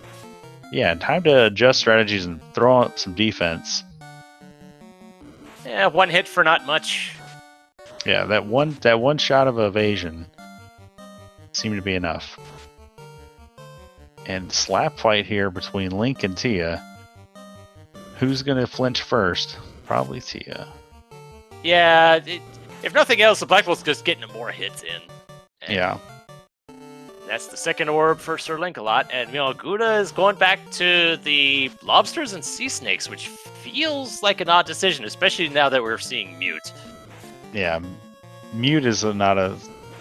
Yeah, time to adjust strategies and throw up some defense. Yeah, 1 hit for not much. Yeah, that one shot of evasion seemed to be enough. And slap fight here between Link and Tia. Who's gonna flinch first? Probably Tia. Yeah, if nothing else, the black belt's just getting more hits in. And yeah. That's the second orb for SirLinkalot, and Guda is going back to the lobsters and sea snakes, which feels like an odd decision, especially now that we're seeing Mute. Yeah, Mute is not a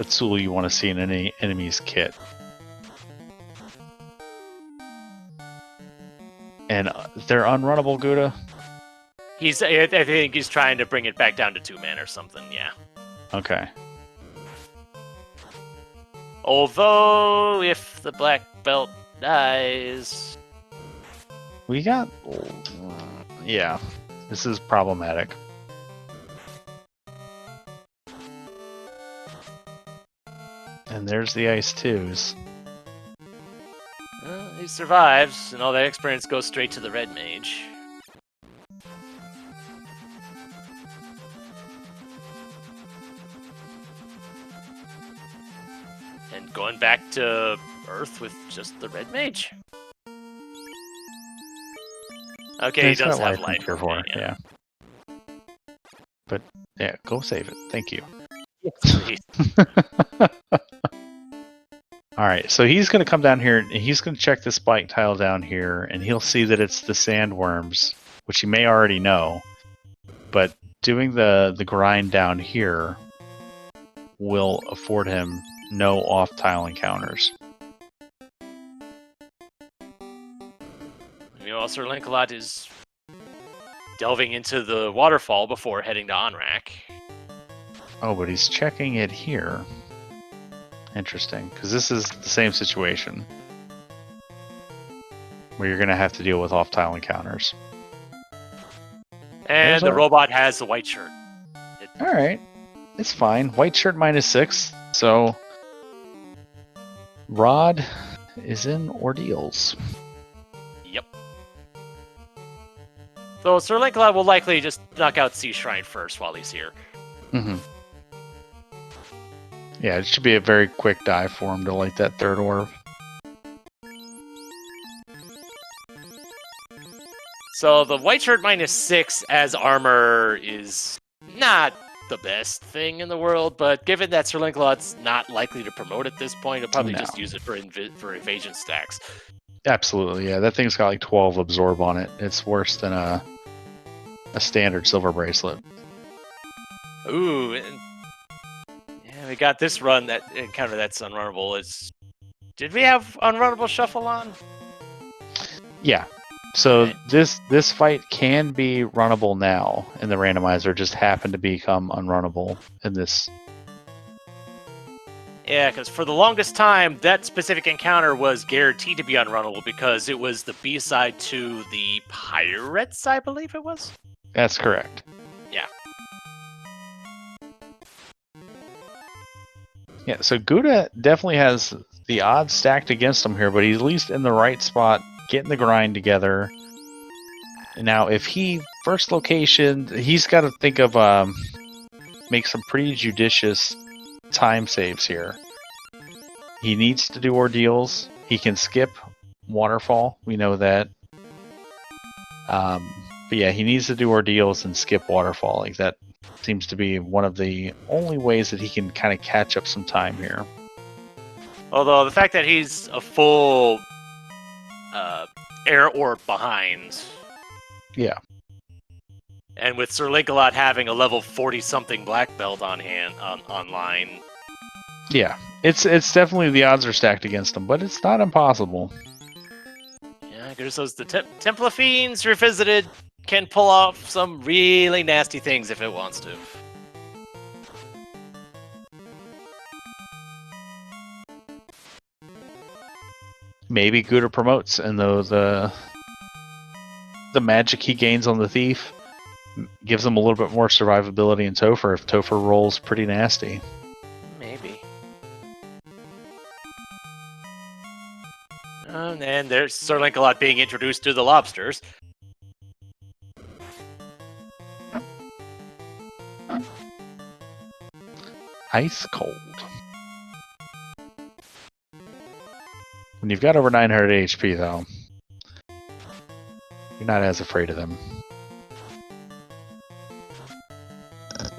tool you want to see in any enemy's kit. And they're unrunnable, Guda? I think he's trying to bring it back down to 2-man or something, yeah. Okay. Although, if the black belt dies... We got... yeah, this is problematic. And there's the Ice 2s. He survives, and all that experience goes straight to the red mage. And going back to Earth with just the red mage. Okay, he does have life. Here for yeah. But yeah, go save it. Thank you. Yes, Alright, so he's going to come down here, and he's going to check this spike tile down here, and he'll see that it's the sandworms, which he may already know. But doing the grind down here will afford him no off-tile encounters. SirLinkalot is delving into the waterfall before heading to Onrak. Oh, but he's checking it here. Interesting, because this is the same situation where you're going to have to deal with off-tile encounters. And the robot has the white shirt. All right, it's fine. White shirt -6, so Rod is in ordeals. Yep. So SirLinkalot will likely just knock out Sea Shrine first while he's here. Mm-hmm. Yeah, it should be a very quick dive for him to light that third orb. So the white shirt -6 as armor is not the best thing in the world, but given that SirLinkalot's not likely to promote at this point, he'll probably just use it for evasion stacks. Absolutely, yeah. That thing's got like 12 absorb on it. It's worse than a standard silver bracelet. Ooh, and yeah, we got this run that encounter that's unrunnable. Did we have unrunnable shuffle on? Yeah. So this fight can be runnable now, and the randomizer just happened to become unrunnable in this. Yeah, because for the longest time, that specific encounter was guaranteed to be unrunnable because it was the B-side to the Pirates, I believe it was? That's correct. Yeah. Yeah, so Guda definitely has the odds stacked against him here, but he's at least in the right spot, getting the grind together. Now, if he first location, he's got to think of make some pretty judicious time saves here. He needs to do ordeals. He can skip waterfall. We know that. But yeah, he needs to do ordeals and skip waterfall. Like that seems to be one of the only ways that he can kind of catch up some time here. Although the fact that he's a full air orb behind. Yeah. And with SirLinkalot having a level 40-something black belt on hand online. Yeah, it's definitely the odds are stacked against him, but it's not impossible. Yeah, Gurso's the Temple of Fiends Revisited can pull off some really nasty things if it wants to. Maybe Guda promotes, and though the magic he gains on the thief gives him a little bit more survivability in Topher if Topher rolls pretty nasty. Maybe. And there's SirLinkalot being introduced to the lobsters. Ice cold. When you've got over 900 HP, though, you're not as afraid of them.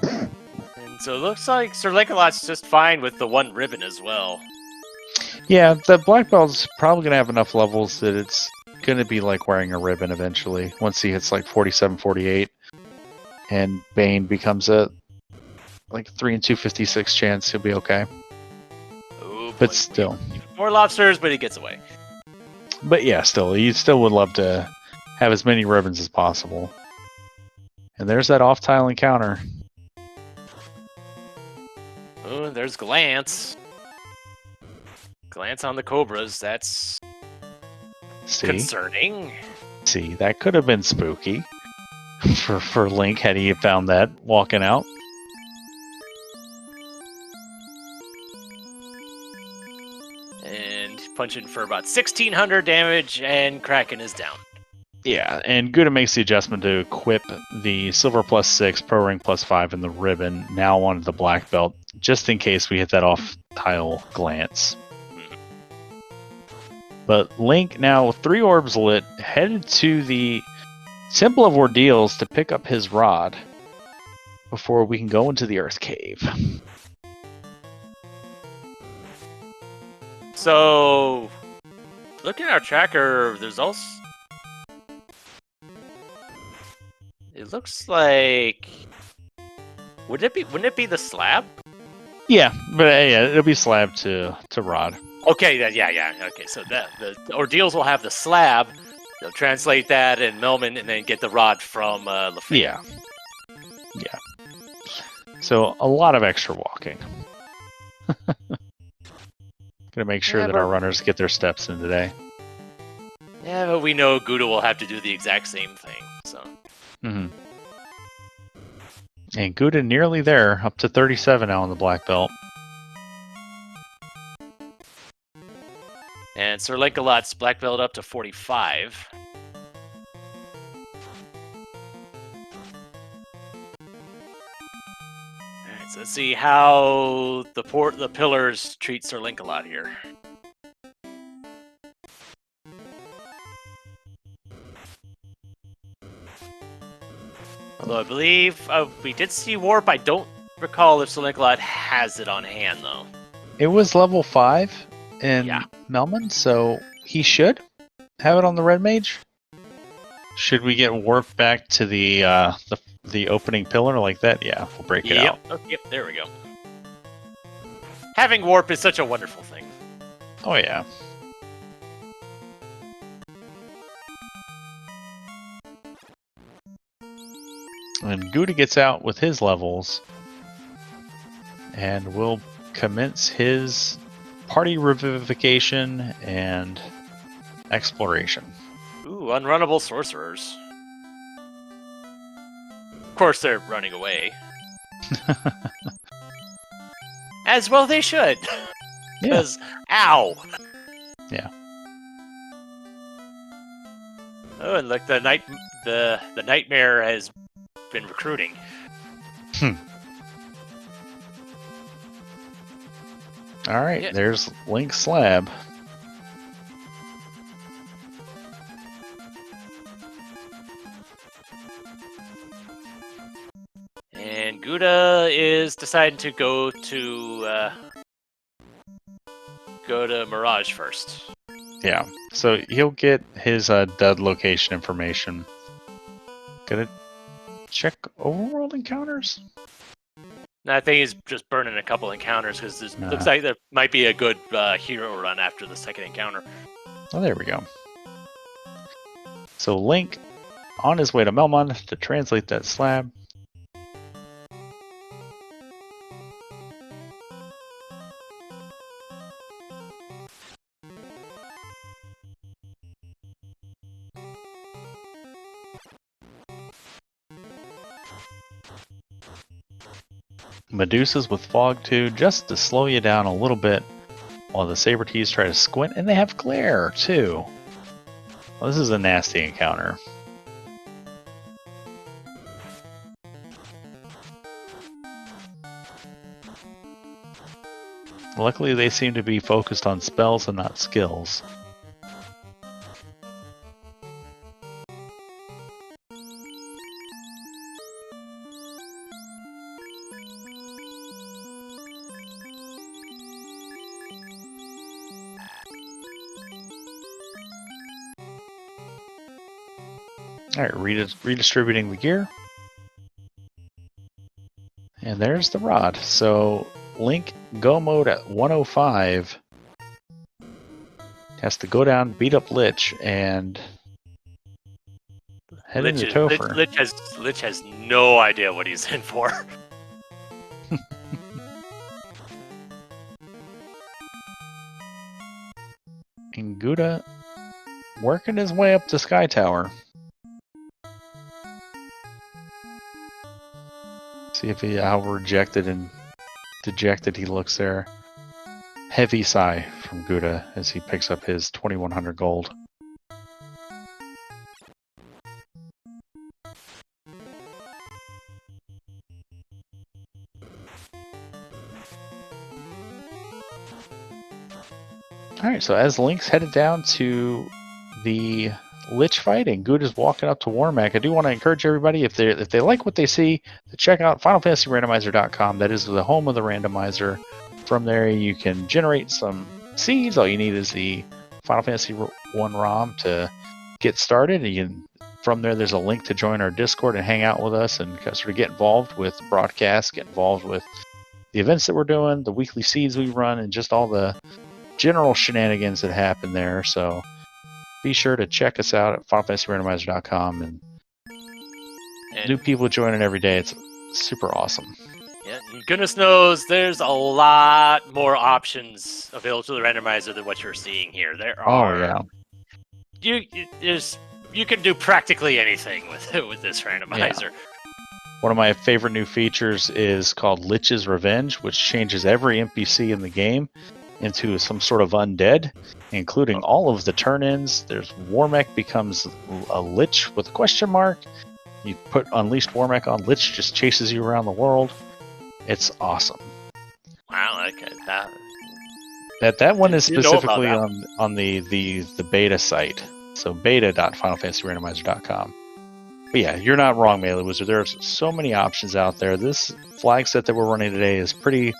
And so it looks like SirLinkalot's just fine with the one ribbon as well. Yeah, the black belt's probably going to have enough levels that it's going to be like wearing a ribbon eventually. Once he hits like 47, 48, and Bane becomes a like 3 in 256 chance, he'll be okay. Oh, but still. More lobsters, but he gets away. But yeah, still, you still would love to have as many ribbons as possible. And there's that off-tile encounter. Oh, there's Glance. Glance on the Cobras, that's concerning. See, that could have been spooky for Link had he found that walking out. And punching for about 1,600 damage, and Kraken is down. Yeah, and Guda makes the adjustment to equip the Silver +6, Pro Ring +5, and the ribbon now onto the black belt, just in case we hit that off-tile Glance. But Link, now with 3 orbs lit, headed to the Temple of Ordeals to pick up his rod before we can go into the Earth Cave. So, looking at our tracker, there's also... It looks like... Wouldn't it be the slab? Yeah, but yeah, it'll be slab to rod. Okay, yeah. Okay, so the Ordeals will have the slab. They'll translate that in Melman and then get the rod from Lafayette. Yeah. So a lot of extra walking. Gonna make sure that our runners get their steps in today. Yeah, but we know Gouda will have to do the exact same thing, so. Mm-hmm. And Gouda nearly there, up to 37 now on the black belt. And SirLinkalot's black belt up to 45. Alright, so let's see how the pillars treat SirLinkalot here. Although I believe we did see Warp. I don't recall if SirLinkalot has it on hand, though. It was level 5 in Melman, so he should have it on the Red Mage. Should we get Warp back to the opening pillar like that? Yeah, we'll break it out. Oh, yep, there we go. Having Warp is such a wonderful thing. Oh, yeah. And Gouda gets out with his levels, and we'll commence his party revivification and exploration. Ooh, unrunnable sorcerers. Of course, they're running away. As well they should. Because, ow! Yeah. Oh, and look, the nightmare has been recruiting. Alright, there's Link's slab. And Gouda is deciding to go to Mirage first. Yeah, so he'll get his dud location information. Gonna check overworld encounters? No, I think he's just burning a couple encounters because it looks like there might be a good hero run after the second encounter. Oh, there we go. So Link on his way to Melmon to translate that slab. Medusas with fog too, just to slow you down a little bit while the Sabertees try to squint, and they have glare too. Well, this is a nasty encounter. Luckily, they seem to be focused on spells and not skills. Alright, redistributing the gear. And there's the rod. So Link go mode at 105 has to go down, beat up Lich, and head into Topher. Lich has no idea what he's in for. And Gouda working his way up to Sky Tower. See if how rejected and dejected he looks there. Heavy sigh from Gouda as he picks up his 2100 gold. Alright, so as Link's headed down to the Lich fight and Gouda's walking up to Warmac, I do want to encourage everybody, if they like what they see, to check out FinalFantasyRandomizer.com. That is the home of the randomizer. From there, you can generate some seeds. All you need is the Final Fantasy 1 ROM to get started. And from there, there's a link to join our Discord and hang out with us and sort of get involved with broadcasts, get involved with the events that we're doing, the weekly seeds we run, and just all the general shenanigans that happen there. So be sure to check us out at FinalFantasyRandomizer.com, and new people joining every day. It's super awesome. Yeah, And goodness knows, there's a lot more options available to the randomizer than what you're seeing here. There are. Oh yeah. You can do practically anything with this randomizer. Yeah. One of my favorite new features is called Lich's Revenge, which changes every NPC in the game into some sort of undead, including all of the turn-ins. There's Warmech becomes a Lich with a question mark. You put Unleashed Warmech on, Lich just chases you around the world. It's awesome. Wow, okay. That one is Didn't know about specifically that. on the beta site. So beta.finalfantasyrandomizer.com. But yeah, you're not wrong, Melee Wizard. There's so many options out there. This flag set that we're running today is pretty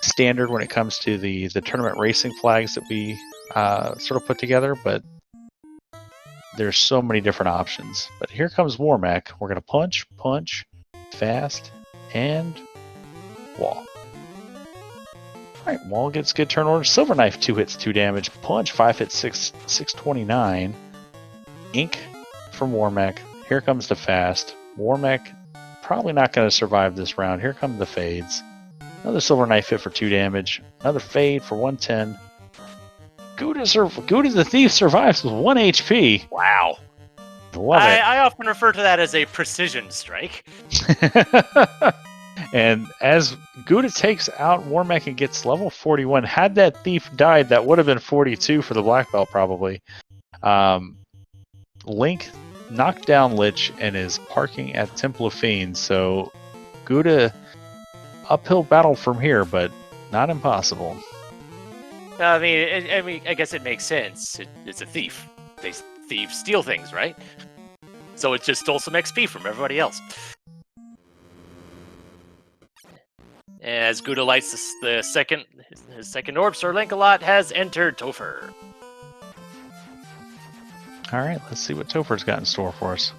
standard when it comes to the tournament racing flags that we sort of put together, but there's so many different options. But here comes Warmech. We're going to punch, fast, and wall. Alright, wall gets good turn order. Silver Knife 2 hits 2 damage. Punch 5 hits 629. Ink from Warmech. Here comes the fast. Warmech probably not going to survive this round. Here come the fades. Another Silver Knife hit for 2 damage. Another fade for 110. Guda the Thief survives with 1 HP. Wow. Love it. I often refer to that as a precision strike. And as Guda takes out Warmech and gets level 41, had that Thief died, that would have been 42 for the Black Belt probably. Link knocked down Lich and is parking at Temple of Fiends, so Guda uphill battle from here, but not impossible. I mean, I guess it makes sense. It's a thief. Thieves steal things, right? So it just stole some XP from everybody else. As Guda lights his second orb, SirLinkalot has entered Topher. All right, let's see what Topher's got in store for us.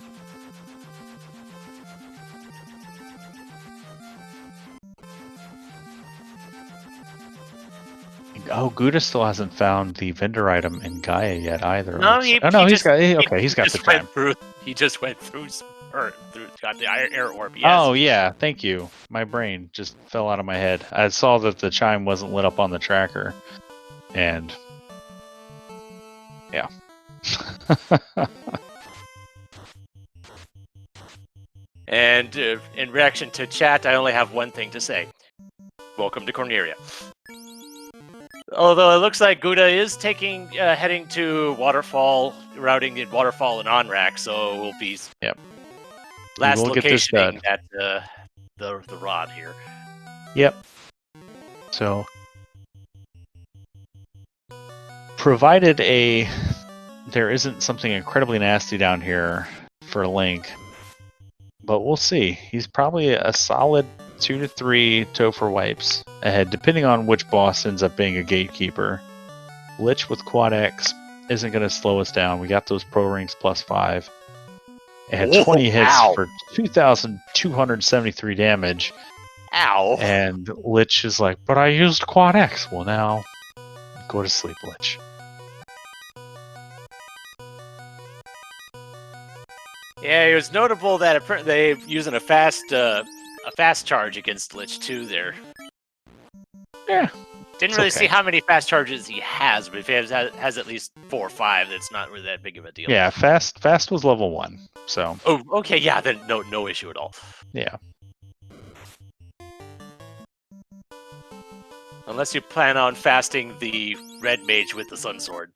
Oh, Guda still hasn't found the vendor item in Gaia yet either. No, he's got the time. He just went through got the air orb. Yes. Oh yeah, thank you. My brain just fell out of my head. I saw that the chime wasn't lit up on the tracker, and yeah. And in reaction to chat, I only have one thing to say. Welcome to Corneria. Although it looks like Guda is heading to Waterfall, routing in Waterfall and Onrak, so we'll be last locationing at the rod here. Yep. So, provided there isn't something incredibly nasty down here for Link, but we'll see. He's probably a solid 2 to 3 Topher wipes ahead, depending on which boss ends up being a gatekeeper. Lich with Quad X isn't going to slow us down. We got those Pro Rings +5. It had 20 hits for 2,273 damage. Ow. And Lich is like, but I used Quad X. Well, now, go to sleep, Lich. Yeah, it was notable that they're using a fast charge against Lich too there. Yeah. Didn't really see how many fast charges he has, but if he has at least 4 or 5, that's not really that big of a deal. Yeah, fast was level 1, so. Oh, okay, yeah, then no issue at all. Yeah. Unless you plan on fasting the red mage with the sun sword.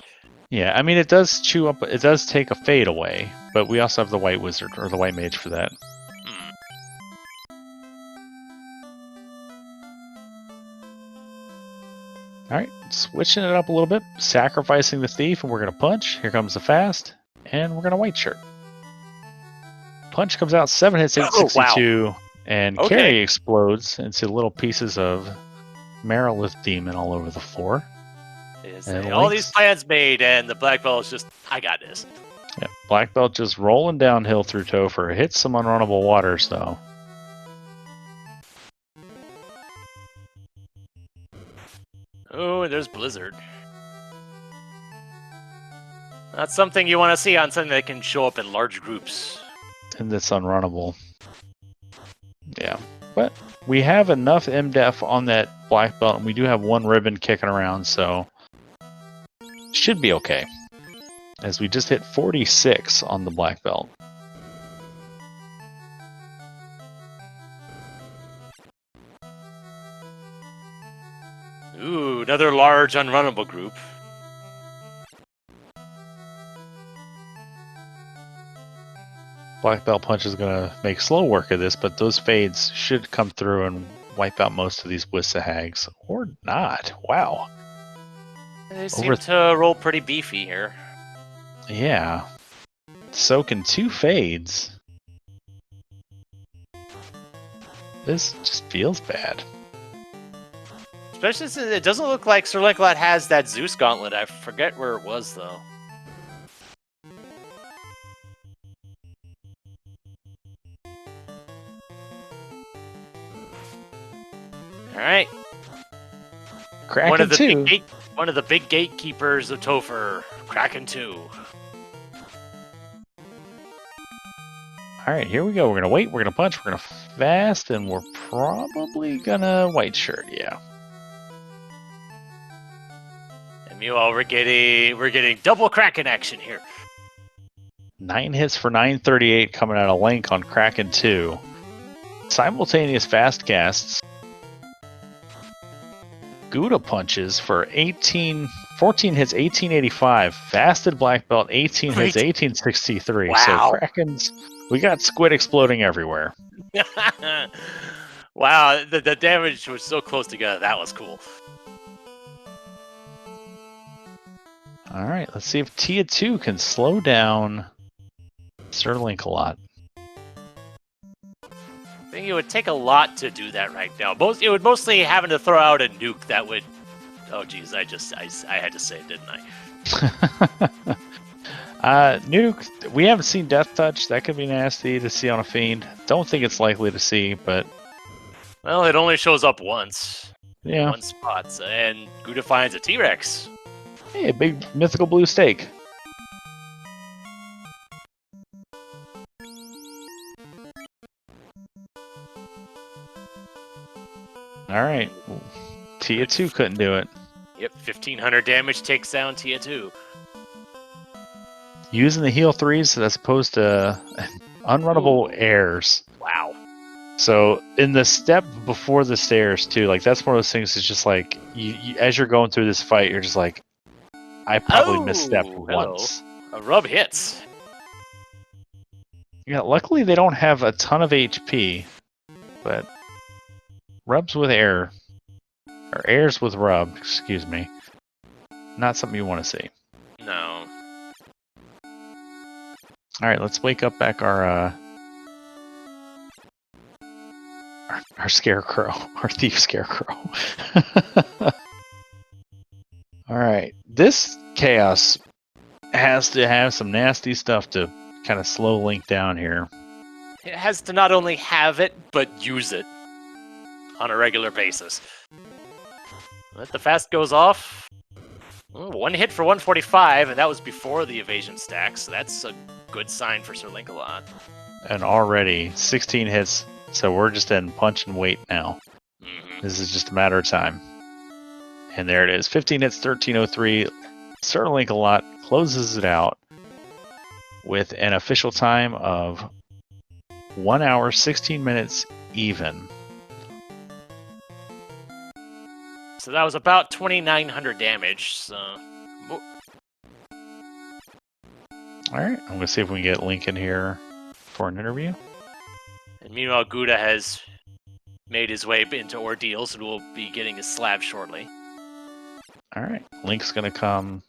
Yeah, I mean it does take a fade away, but we also have the white wizard or the white mage for that. Alright, switching it up a little bit, sacrificing the thief, and we're going to punch. Here comes the fast, and we're going to white shirt. Punch comes out, 7 hits, 862, and carry explodes into little pieces of Marilith Demon all over the floor. And all these plans made, and the Black Belt is just, I got this. Yeah, Black Belt just rolling downhill through Topher. Hits some unrunnable waters, though. Oh, and there's Blizzard. That's something you want to see on something that can show up in large groups. And that's unrunnable. Yeah. But we have enough MDEF on that black belt, and we do have one ribbon kicking around, so should be okay. As we just hit 46 on the black belt. Ooh, another large unrunnable group. Black belt punch is going to make slow work of this, but those fades should come through and wipe out most of these Wissahags. Or not. Wow. They seem to roll pretty beefy here. Yeah. Soaking 2 fades. This just feels bad. Especially since it doesn't look like SirLinkalot has that Zeus gauntlet. I forget where it was, though. Alright. Kraken one of the 2. One of the big gatekeepers of Topher. Kraken 2. Alright, here we go. We're going to wait, we're going to punch, we're going to fast, and we're probably going to white shirt, yeah. And meanwhile, we're getting double Kraken action here. 9 hits for 938 coming out of Link on Kraken 2. Simultaneous fast casts. Guda punches for 14 hits, 1885. Fasted black belt, 18 hits, 1863. Wow. So Krakens, we got squid exploding everywhere. Wow, the damage was so close together. That was cool. All right, let's see if Tia 2 can slow down SirLinkalot. I think it would take a lot to do that right now. It would mostly having to throw out a nuke that would. Oh, geez, I had to say it, didn't I? Nuke. We haven't seen Death Touch. That could be nasty to see on a fiend. Don't think it's likely to see, but well, it only shows up once. Yeah. One spot, and Guda finds a T-Rex. Hey, a big mythical blue steak. Alright. Tia 2 couldn't do it. Yep, 1500 damage takes down Tia 2. Using the heal 3s as opposed to unrunnable airs. Wow. So in the step before the stairs too, like that's one of those things. It's just like you as you're going through this fight, you're just like, I probably misstepped once. A rub hits. Yeah, luckily they don't have a ton of HP, but rubs with air, or airs with rub, excuse me, not something you want to see. No. All right, let's wake up back our scarecrow, our thief scarecrow. All right, this chaos has to have some nasty stuff to kind of slow Link down here. It has to not only have it, but use it on a regular basis. Let the fast goes off. Ooh, 1 hit for 145, and that was before the evasion stack, so that's a good sign for SirLinkalot. And already 16 hits, so we're just in punch and wait now. Mm-hmm. This is just a matter of time. And there it is, 15 hits, 1303. SirLinkalot closes it out with an official time of 1 hour, 16 minutes even. So that was about 2,900 damage, so... Alright, I'm going to see if we can get Link in here for an interview. And meanwhile, Guda has made his way into Ordeals and will be getting his slab shortly. Alright, Link's going to come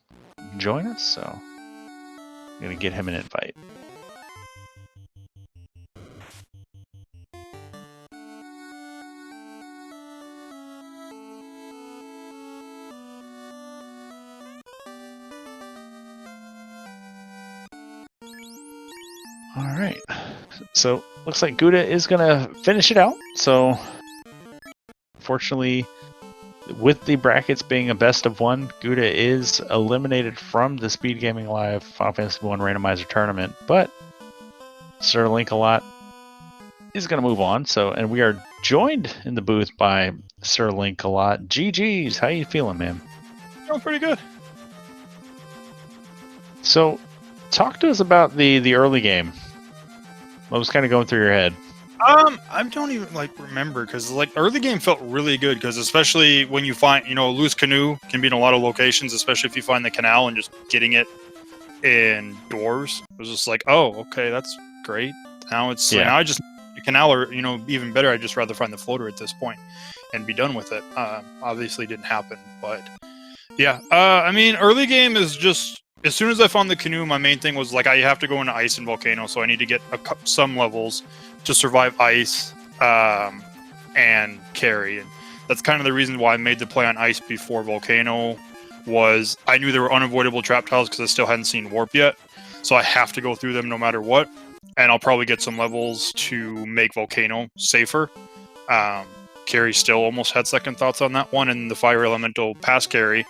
join us, so I'm going to get him an invite. Alright, so looks like Guda is going to finish it out, so unfortunately, with the brackets being a best of one, Guda is eliminated from the SpeedGaming Live Final Fantasy 1 Randomizer tournament, but SirLinkalot is going to move on, and we are joined in the booth by SirLinkalot. GG's, how you feeling, man? Oh, pretty good. So, talk to us about the early game. What was kind of going through your head? I don't even remember because early game felt really good because especially when you find a loose canoe can be in a lot of locations, especially if you find the canal and just getting it indoors. It was just like, oh, okay, that's great. Now now I just the canal or even better. I'd just rather find the floater at this point and be done with it. Obviously didn't happen, but yeah. I mean, early game is just. As soon as I found the canoe, my main thing was I have to go into ice and volcano, so I need to get some levels to survive ice and carry. And that's kind of the reason why I made the play on ice before volcano. Was I knew there were unavoidable trap tiles because I still hadn't seen warp yet, so I have to go through them no matter what. And I'll probably get some levels to make volcano safer. Carry still almost had second thoughts on that one, and the fire elemental pass carry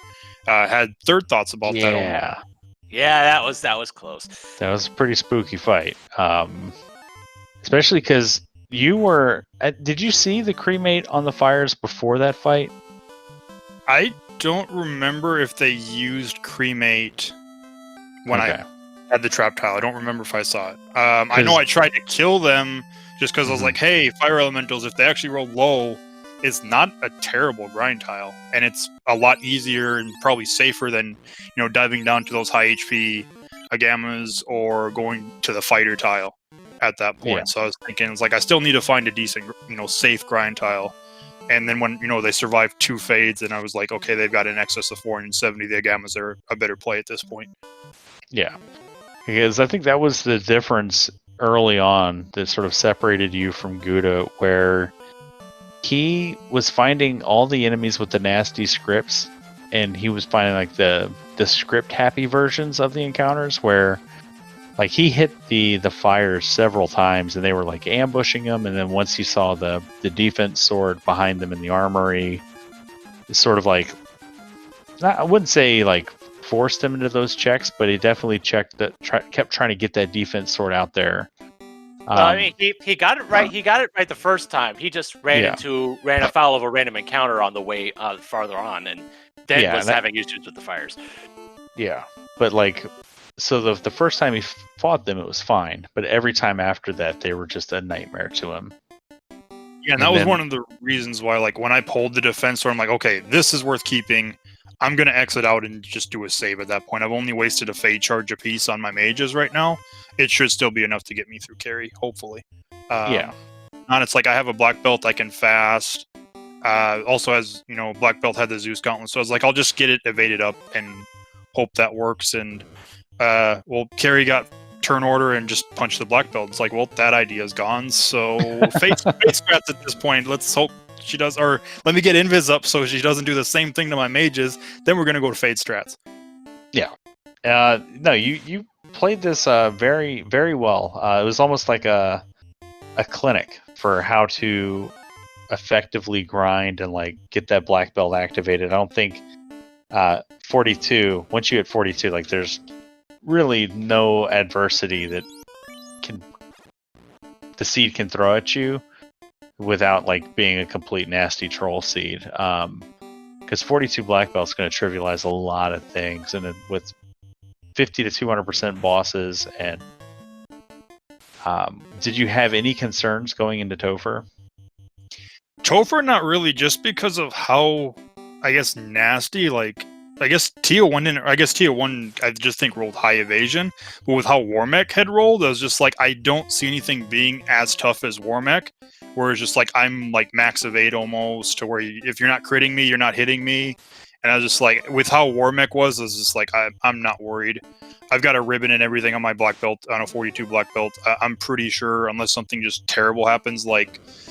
had third thoughts about that. Yeah, that was close. That was a pretty spooky fight. Especially because you were... did you see the cremate on the fires before that fight? I don't remember if they used cremate when I had the trap tile. I don't remember if I saw it. I know I tried to kill them just because I was like, hey, fire elementals, if they actually roll low, it's not a terrible grind tile. And it's a lot easier and probably safer than, diving down to those high HP Agamas or going to the fighter tile at that point. Yeah. So I was thinking, it's I still need to find a decent, safe grind tile. And then when, they survived 2 fades, and I was like, okay, they've got an excess of 470. The Agamas are a better play at this point. Yeah. Because I think that was the difference early on that sort of separated you from Guda, where he was finding all the enemies with the nasty scripts, and he was finding the script happy versions of the encounters where he hit the fires several times and they were ambushing him, and then once he saw the defense sword behind them in the armory, it's sort of I wouldn't say forced him into those checks, but he definitely kept trying to get that defense sword out there. I mean, he got it right. He got it right the first time. He just ran afoul of a random encounter on the way farther on, and then was having issues with the fires. Yeah, but so the first time he fought them, it was fine, but every time after that, they were just a nightmare to him. Yeah, and that was one of the reasons why, when I pulled the defense sword, I'm like, okay, this is worth keeping. I'm going to exit out and just do a save at that point. I've only wasted a fade charge apiece on my mages right now. It should still be enough to get me through carry, hopefully. And it's I have a black belt, I can fast. Also, as black belt had the Zeus gauntlet, so I was I'll just get it evaded up and hope that works. And carry got turn order and just punch the black belt. It's well, that idea is gone. So fate scraps at this point. Let's hope she does, or let me get invis up so she doesn't do the same thing to my mages. Then we're gonna go to fade strats. Yeah. No, you played this very, very well. It was almost like a clinic for how to effectively grind and get that black belt activated. I don't think 42. Once you hit 42, there's really no adversity that the seed can throw at you without being a complete nasty troll seed. Because 42 black belt's going to trivialize a lot of things, and with 50 to 200% bosses. And did you have any concerns going into Topher? Topher, not really, just because of how, I guess, nasty. I guess Tia 1 didn't. I guess Tia 1, I just think rolled high evasion, but with how Warmech had rolled, I was just I don't see anything being as tough as Warmech. Where it's just I'm max evade almost, to where if you're not critting me, you're not hitting me. And I was just with how Warmech was, I was just I'm not worried. I've got a ribbon and everything on my black belt, on a 42 black belt. I'm pretty sure, unless something just terrible happens,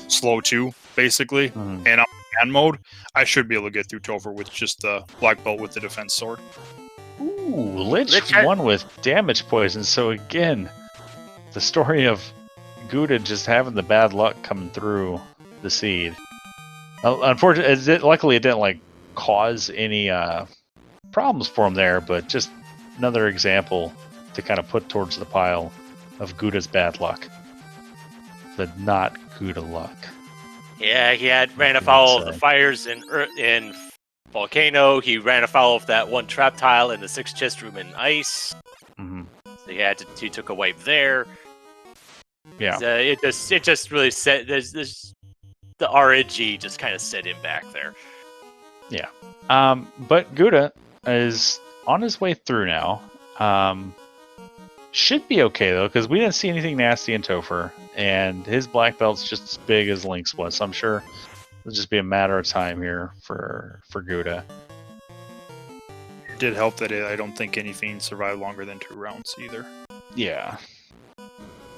slow 2, basically, and I'm in man mode, I should be able to get through Topher with just the black belt with the defense sword. Ooh, Lich won with damage poison. So again, the story of Guda just having the bad luck coming through the seed. Unfortunately, luckily it didn't cause any problems for him there, but just another example to kind of put towards the pile of Guda's bad luck. The not Guda luck. Yeah, he ran afoul of the fires in Volcano. He ran afoul of that one trap tile in the 6 chest room in Ice. Mm-hmm. So he took a wipe there. Yeah. It just really set the RNG just kind of set him back there. Yeah. But Guda is on his way through now. Should be okay though, because we didn't see anything nasty in Topher, and his black belt's just as big as Link's was. So I'm sure it'll just be a matter of time here for Guda. It did help that I don't think any fiends survived longer than 2 rounds either. Yeah.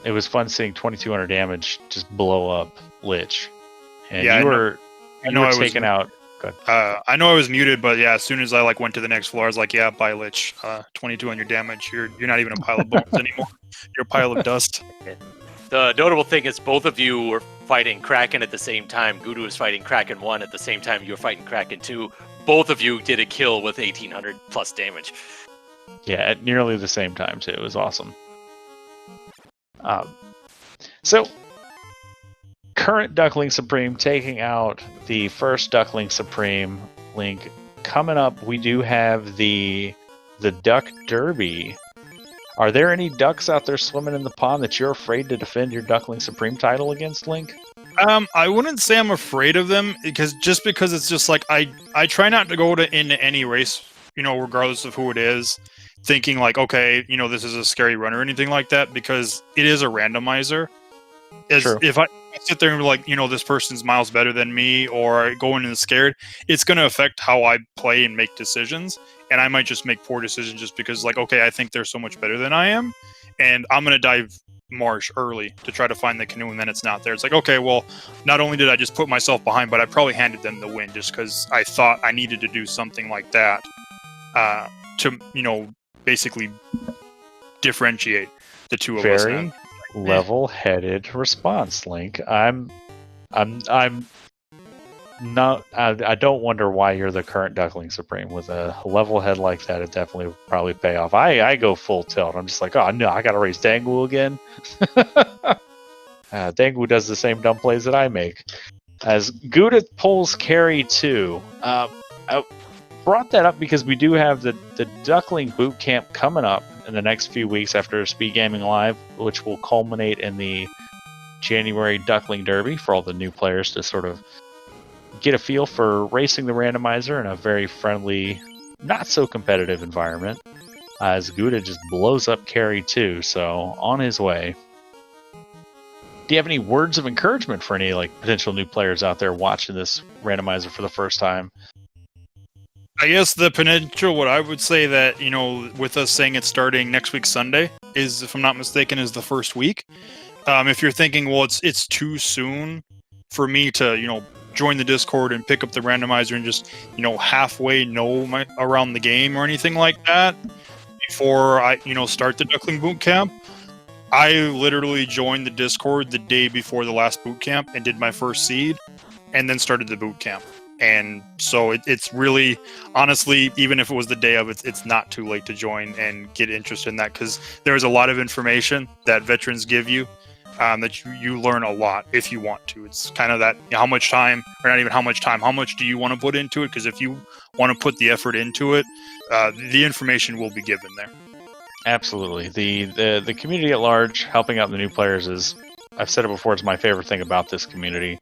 It was fun seeing 2200 damage just blow up Lich. And yeah, you were taken out. I know I was muted, but yeah, as soon as I went to the next floor, I was like, yeah, bye Lich. 22 on your damage. You're not even a pile of bones anymore. You're a pile of dust. The notable thing is both of you were fighting Kraken at the same time. Gudu was fighting Kraken 1 at the same time you were fighting Kraken 2. Both of you did a kill with 1800 plus damage. Yeah, at nearly the same time too. It was awesome. So current Duckling Supreme taking out the first Duckling Supreme Link. Coming up, we do have the Duck Derby. Are there any ducks out there swimming in the pond that you're afraid to defend your Duckling Supreme title against, Link? I wouldn't say I'm afraid of them, because it's just like I try not to go into any race, regardless of who it is, thinking like, okay, this is a scary run or anything like that, because it is a randomizer. If I sit there and be like, this person's miles better than me, or I go in scared, it's going to affect how I play and make decisions. And I might just make poor decisions just because, like, okay, I think they're so much better than I am, and I'm going to dive marsh early to try to find the canoe, and then it's not there. It's like, okay, well, not only did I just put myself behind, but I probably handed them the win just because I thought I needed to do something like that to, basically differentiate the two of us. Very level-headed response, Link. I'm not. I don't wonder why you're the current Duckling Supreme. With a level head like that, it definitely would probably pay off. I go full tilt. I'm just like, oh no, I gotta raise Dangu again. Dangu does the same dumb plays that I make. As Guda pulls carry 2. I brought that up because we do have the Duckling Boot Camp coming up in the next few weeks after SpeedGaming Live, which will culminate in the January Duckling Derby for all the new players to sort of get a feel for racing the randomizer in a very friendly, not so competitive environment. As Guda just blows up carry 2, so on his way. Do you have any words of encouragement for any potential new players out there watching this randomizer for the first time? I guess the potential, what I would say that, with us saying it's starting next week Sunday, is, if I'm not mistaken, is the first week. If you're thinking, well, it's too soon for me to, join the Discord and pick up the randomizer and just, halfway know around the game or anything like that before I, start the Duckling Boot Camp, I literally joined the Discord the day before the last boot camp and did my first seed and then started the boot camp. And so it's really, honestly, even if it was the day of it, it's not too late to join and get interested in that, because there's a lot of information that veterans give you that you learn a lot if you want to. It's kind of that, how much time, or not even how much time, how much do you want to put into it? Because if you want to put the effort into it, the information will be given there. Absolutely. The community at large, helping out the new players, is, I've said it before, it's my favorite thing about this community.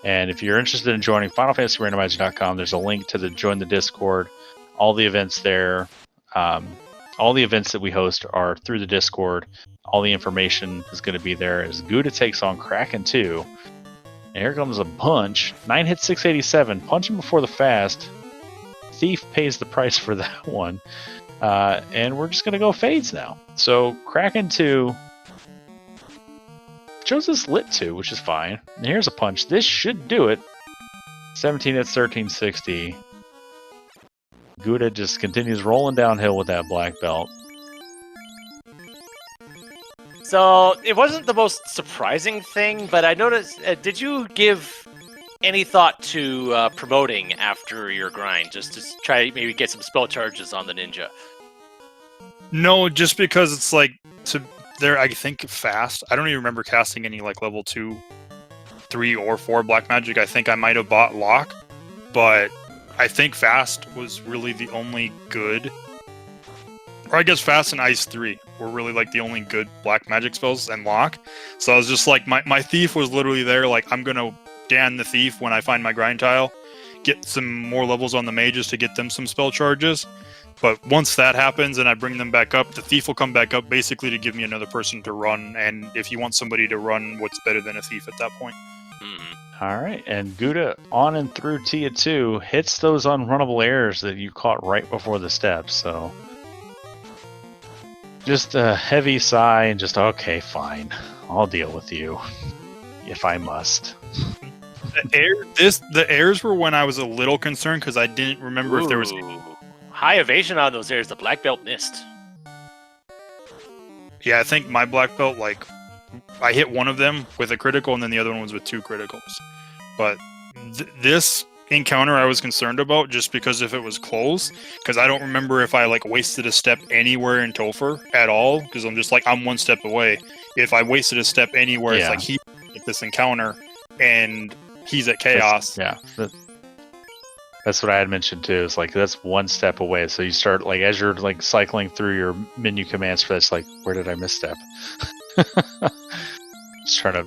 And if you're interested in joining FinalFantasyRandomizer.com, there's a link to join the Discord. All the events there, all the events that we host are through the Discord. All the information is going to be there as Guda takes on Kraken 2. And here comes a punch. 9 hits, 687. Punching before the fast. Thief pays the price for that one. And we're just going to go fades now. So Kraken 2 chose this lit 2, which is fine. And here's a punch. This should do it. 17 hits, 1360. Guda just continues rolling downhill with that black belt. So it wasn't the most surprising thing, but I noticed, did you give any thought to promoting after your grind, just to try maybe get some spell charges on the ninja? No, just because it's they're, I think, fast. I don't even remember casting any level 2 3 or 4 black magic, I think I might have bought lock, but I think fast was really the only good. Or I guess Fast and Ice 3 were really like the only good black magic spells, and Lock. So I was just like, my Thief was literally there, like, I'm gonna Dan the Thief when I find my grind tile, get some more levels on the mages to get them some spell charges. But once that happens and I bring them back up, the Thief will come back up basically to give me another person to run, and if you want somebody to run, what's better than a Thief at that point? All right, and Gouda on and through Tia 2 hits those unrunnable errors that you caught right before the steps, so... Just a heavy sigh and just, okay, fine. I'll deal with you. If I must. The airs were when I was a little concerned because I didn't remember if there was... High evasion on those airs, the black belt missed. Yeah, I think my black belt, like, I hit one of them with a critical and then the other one was with 2 criticals. But this encounter I was concerned about just because if it was close, because I don't remember if I like wasted a step anywhere in Topher at all, because I'm just like, I'm 1 step away. If I wasted a step anywhere, it's like he at this encounter and he's at chaos. That's what I had mentioned too. It's like that's 1 step away. So you start like as you're like cycling through your menu commands for this, like where did I misstep? Just trying to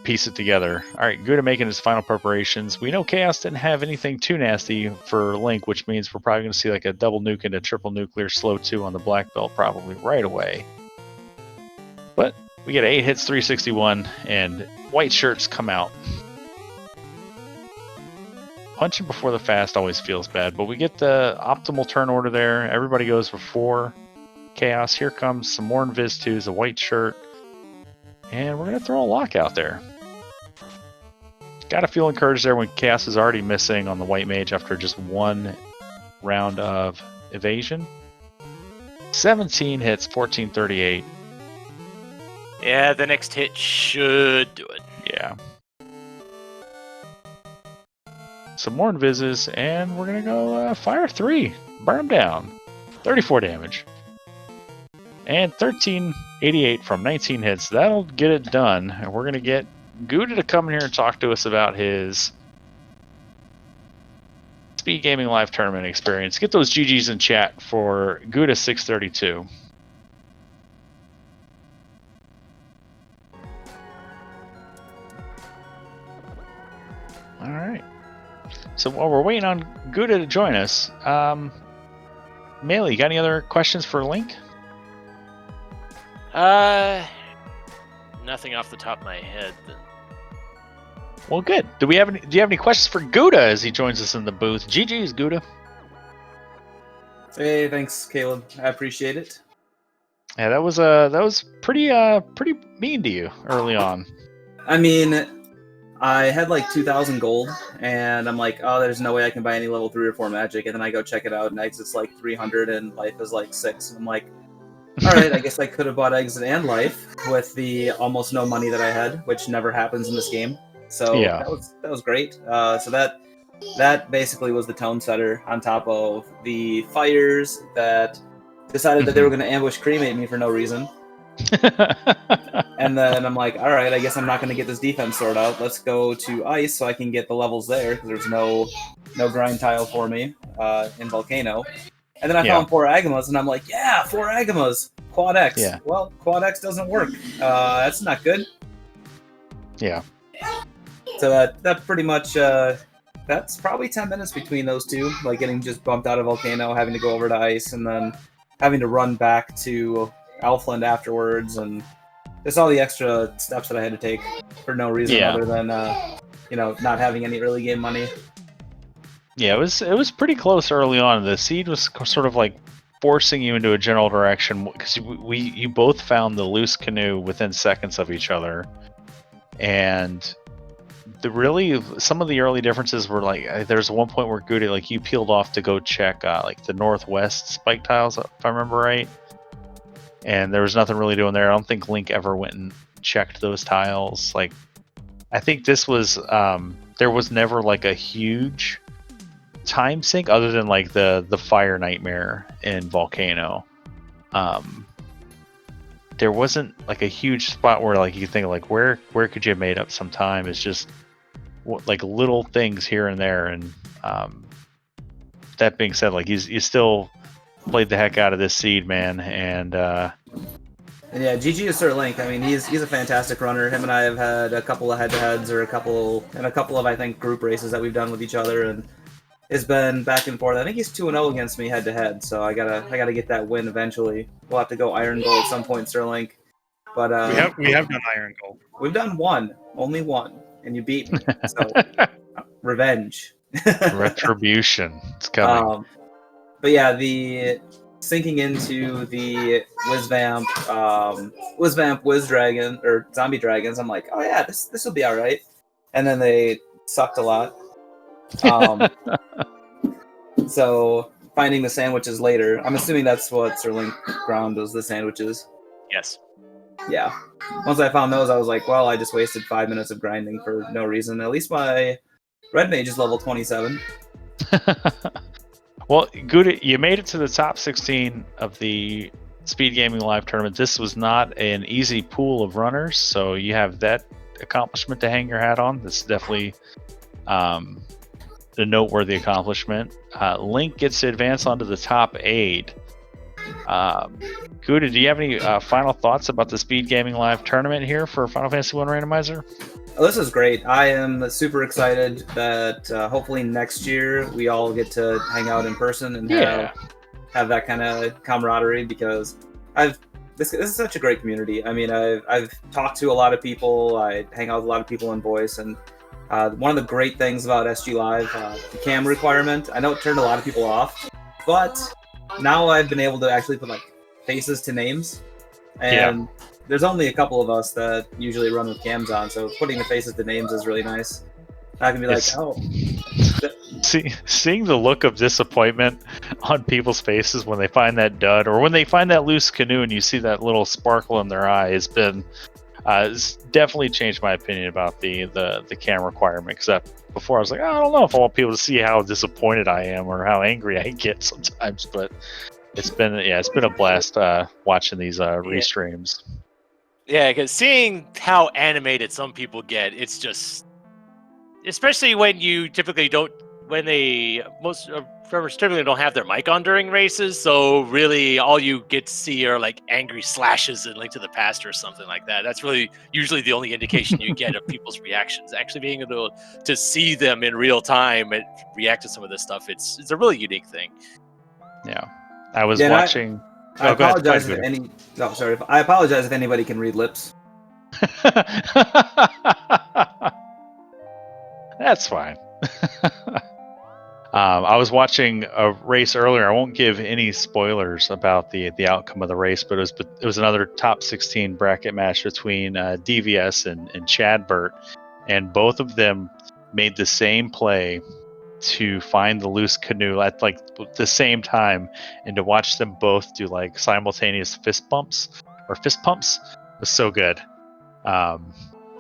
piece it together. All right, Gouda making his final preparations. We know Chaos didn't have anything too nasty for Link, which means we're probably going to see like a double nuke and a triple nuclear slow 2 on the black belt probably right away. But we get 8 hits, 361, and white shirts come out. Punching before the fast always feels bad, but we get the optimal turn order there. Everybody goes before Chaos. Here comes some more Invis 2s, a white shirt, and we're going to throw a lock out there. Gotta feel encouraged there when Chaos is already missing on the white mage after just 1 round of evasion. 17 hits, 1438. Yeah, the next hit should do it. Yeah. Some more invises, and we're gonna go fire 3. Burn them down. 34 damage. And 1388 from 19 hits. That'll get it done. And we're gonna get Gouda to come in here and talk to us about his SpeedGaming Live Tournament experience. Get those GGs in chat for Gouda 632. Alright. So while we're waiting on Gouda to join us, Melee, you got any other questions for Link? Nothing off the top of my head. Well, good. Do you have any questions for Gouda as he joins us in the booth? GG's, Gouda. Hey, thanks, Caleb. I appreciate it. Yeah, that was pretty mean to you early on. I mean, I had like 2,000 gold, and I'm like, oh, there's no way I can buy any level 3 or 4 magic, and then I go check it out, and exit's like 300, and life is like 6, and I'm like, all right, I guess I could have bought exit and life with the almost no money that I had, which never happens in this game. So yeah, that was great. So that basically was the tone setter on top of the fires that decided that they were going to ambush cremate me for no reason. And then I'm like, all right, I guess I'm not going to get this defense sorted out. Let's go to ice so I can get the levels there because there's no grind tile for me in Volcano. And then I found 4 Agamas, and I'm like, yeah, 4 Agamas, Quad X. Yeah. Well, Quad X doesn't work. That's not good. Yeah. So that pretty much, that's probably 10 minutes between those two, like getting just bumped out of Volcano, having to go over to ice, and then having to run back to Elfland afterwards, and just all the extra steps that I had to take for no reason other than, not having any early game money. Yeah, it was pretty close early on. The seed was sort of like forcing you into a general direction because you both found the loose canoe within seconds of each other, and some of the early differences were like there's one point where Gouda, like, you peeled off to go check like the northwest spike tiles, if I remember right, and there was nothing really doing there. I don't think Link ever went and checked those tiles. Like, I think this was there was never like a huge time sink other than like the fire nightmare in Volcano. There wasn't like a huge spot where like you think like where could you have made up some time. It's just like little things here and there. And that being said, like he's still played the heck out of this seed, man. And yeah, GG to SirLink. I mean, he's a fantastic runner. Him and I have had a couple of head-to-heads or a couple of I think group races that we've done with each other, and it's been back and forth. I think he's 2-0 against me head-to-head, so I gotta get that win eventually. We'll have to go Iron Gold at some point, SirLink. But we have done Iron Gold. We've done only one, and you beat me. So revenge, retribution, it's coming. But yeah, the sinking into the Wiz Dragon or Zombie Dragons, I'm like, oh yeah, this will be all right. And then they sucked a lot. So finding the sandwiches later, I'm assuming that's what SirLink ground was, the sandwiches. Yes. Yeah. Once I found those, I was like, well, I just wasted 5 minutes of grinding for no reason. At least my red mage is level 27. Well, good. You made it to the top 16 of the SpeedGaming Live tournament. This was not an easy pool of runners, so you have that accomplishment to hang your hat on. This is definitely a noteworthy accomplishment. Link gets to advance onto the top 8. Guda, do you have any final thoughts about the SpeedGaming Live tournament here for Final Fantasy 1 Randomizer? Oh, this is great. I am super excited that hopefully next year we all get to hang out in person and have that kind of camaraderie, because this is such a great community. I mean, I've talked to a lot of people. I hang out with a lot of people in voice, and one of the great things about SG Live, the cam requirement, I know it turned a lot of people off, but now I've been able to actually put like faces to names, and there's only a couple of us that usually run with cams on, so putting the faces to names is really nice. I can be like, seeing the look of disappointment on people's faces when they find that dud, or when they find that loose canoe and you see that little sparkle in their eye, has been it's definitely changed my opinion about the cam requirement. Because before I was like, I don't know if I want people to see how disappointed I am or how angry I get sometimes, but it's been a blast watching these restreams. Yeah, because seeing how animated some people get, it's just, especially when you typically don't, when they most runners typically don't have their mic on during races, so really all you get to see are like angry slashes in Link to the Past or something like that. That's really usually the only indication you get of people's reactions. Actually being able to see them in real time and react to some of this stuff, it's a really unique thing. Yeah, I was watching. I apologize if any. No, sorry. I apologize if anybody can read lips. That's fine. I was watching a race earlier. I won't give any spoilers about the outcome of the race, but it was another top 16 bracket match between DVS and Chadbert, and both of them made the same play to find the loose canoe at like the same time, and to watch them both do like simultaneous fist pumps was so good.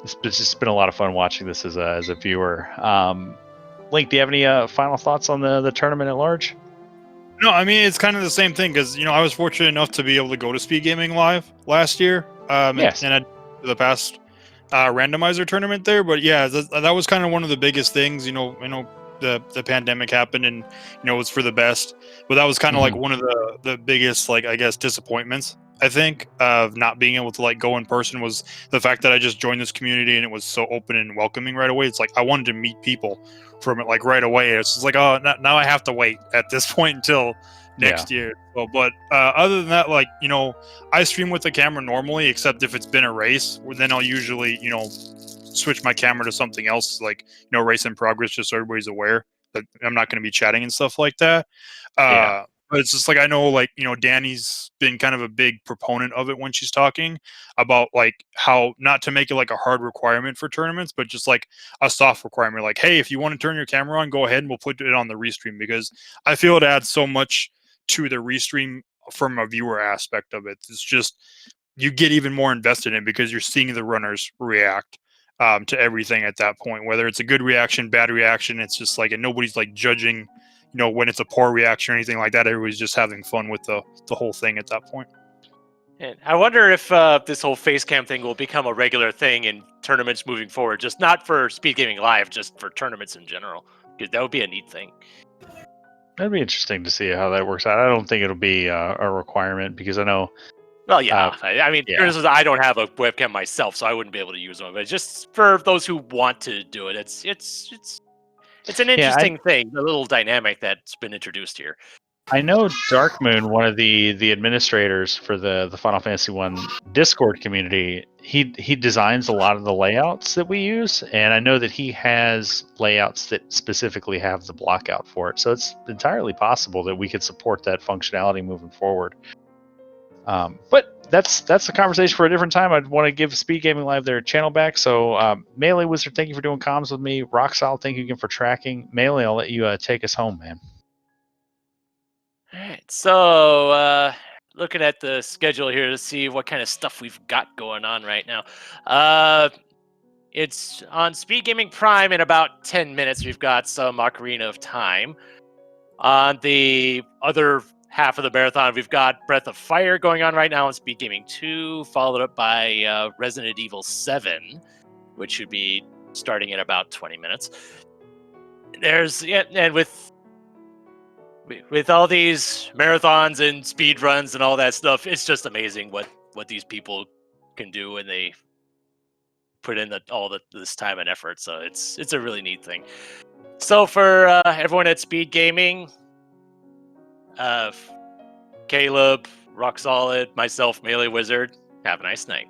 It's just been a lot of fun watching this as a viewer. Link, do you have any final thoughts on the tournament at large? No, I mean, it's kind of the same thing, because I was fortunate enough to be able to go to SpeedGaming Live last year, yes, and the past randomizer tournament there. But yeah, that was kind of one of the biggest things. The pandemic happened, and it was for the best, but that was kind of like one of the biggest, like, I guess, disappointments, I think, of not being able to like go in person, was the fact that I just joined this community and it was so open and welcoming right away. It's like I wanted to meet people from it like right away. It's just like, oh, now I have to wait at this point until next year. So, but other than that, like, I stream with the camera normally, except if it's been a race, then I'll usually switch my camera to something else, like race in progress, just so everybody's aware that I'm not going to be chatting and stuff like that. But it's just like, I know, like, Danny's been kind of a big proponent of it when she's talking about like how not to make it like a hard requirement for tournaments, but just like a soft requirement, like, hey, if you want to turn your camera on, go ahead and we'll put it on the restream, because I feel it adds so much to the restream from a viewer aspect of it. It's just, you get even more invested in it because you're seeing the runners react to everything at that point, whether it's a good reaction, bad reaction. It's just like, and nobody's like judging, when it's a poor reaction or anything like that. Everybody's just having fun with the whole thing at that point. And I wonder if this whole face cam thing will become a regular thing in tournaments moving forward, just not for Speed Gaming Live, just for tournaments in general. Because that would be a neat thing. That'd be interesting to see how that works out. I don't think it'll be a requirement because I know. Well, yeah. I mean, yeah. for instance, I don't have a webcam myself, so I wouldn't be able to use one. But just for those who want to do it, it's an interesting thing, a little dynamic that's been introduced here. I know Dark Moon, one of the administrators for the Final Fantasy 1 Discord community, he designs a lot of the layouts that we use, and I know that he has layouts that specifically have the blockout for it. So it's entirely possible that we could support that functionality moving forward. But that's a conversation for a different time. I'd want to give Speed Gaming Live their channel back. So Melee Wizard, thank you for doing comms with me. Roxal, thank you again for tracking. Melee, I'll let you take us home, man. All right, so looking at the schedule here to see what kind of stuff we've got going on right now. It's on Speed Gaming Prime in about 10 minutes. We've got some Ocarina of Time. On the other half of the marathon, we've got Breath of Fire going on right now on Speed Gaming 2, followed up by Resident Evil 7, which should be starting in about 20 minutes. And with all these marathons and speed runs and all that stuff, it's just amazing what these people can do when they put in this time and effort. So it's a really neat thing. So for everyone at Speed Gaming, Caleb, Rock Solid, myself, Melee Wizard, have a nice night.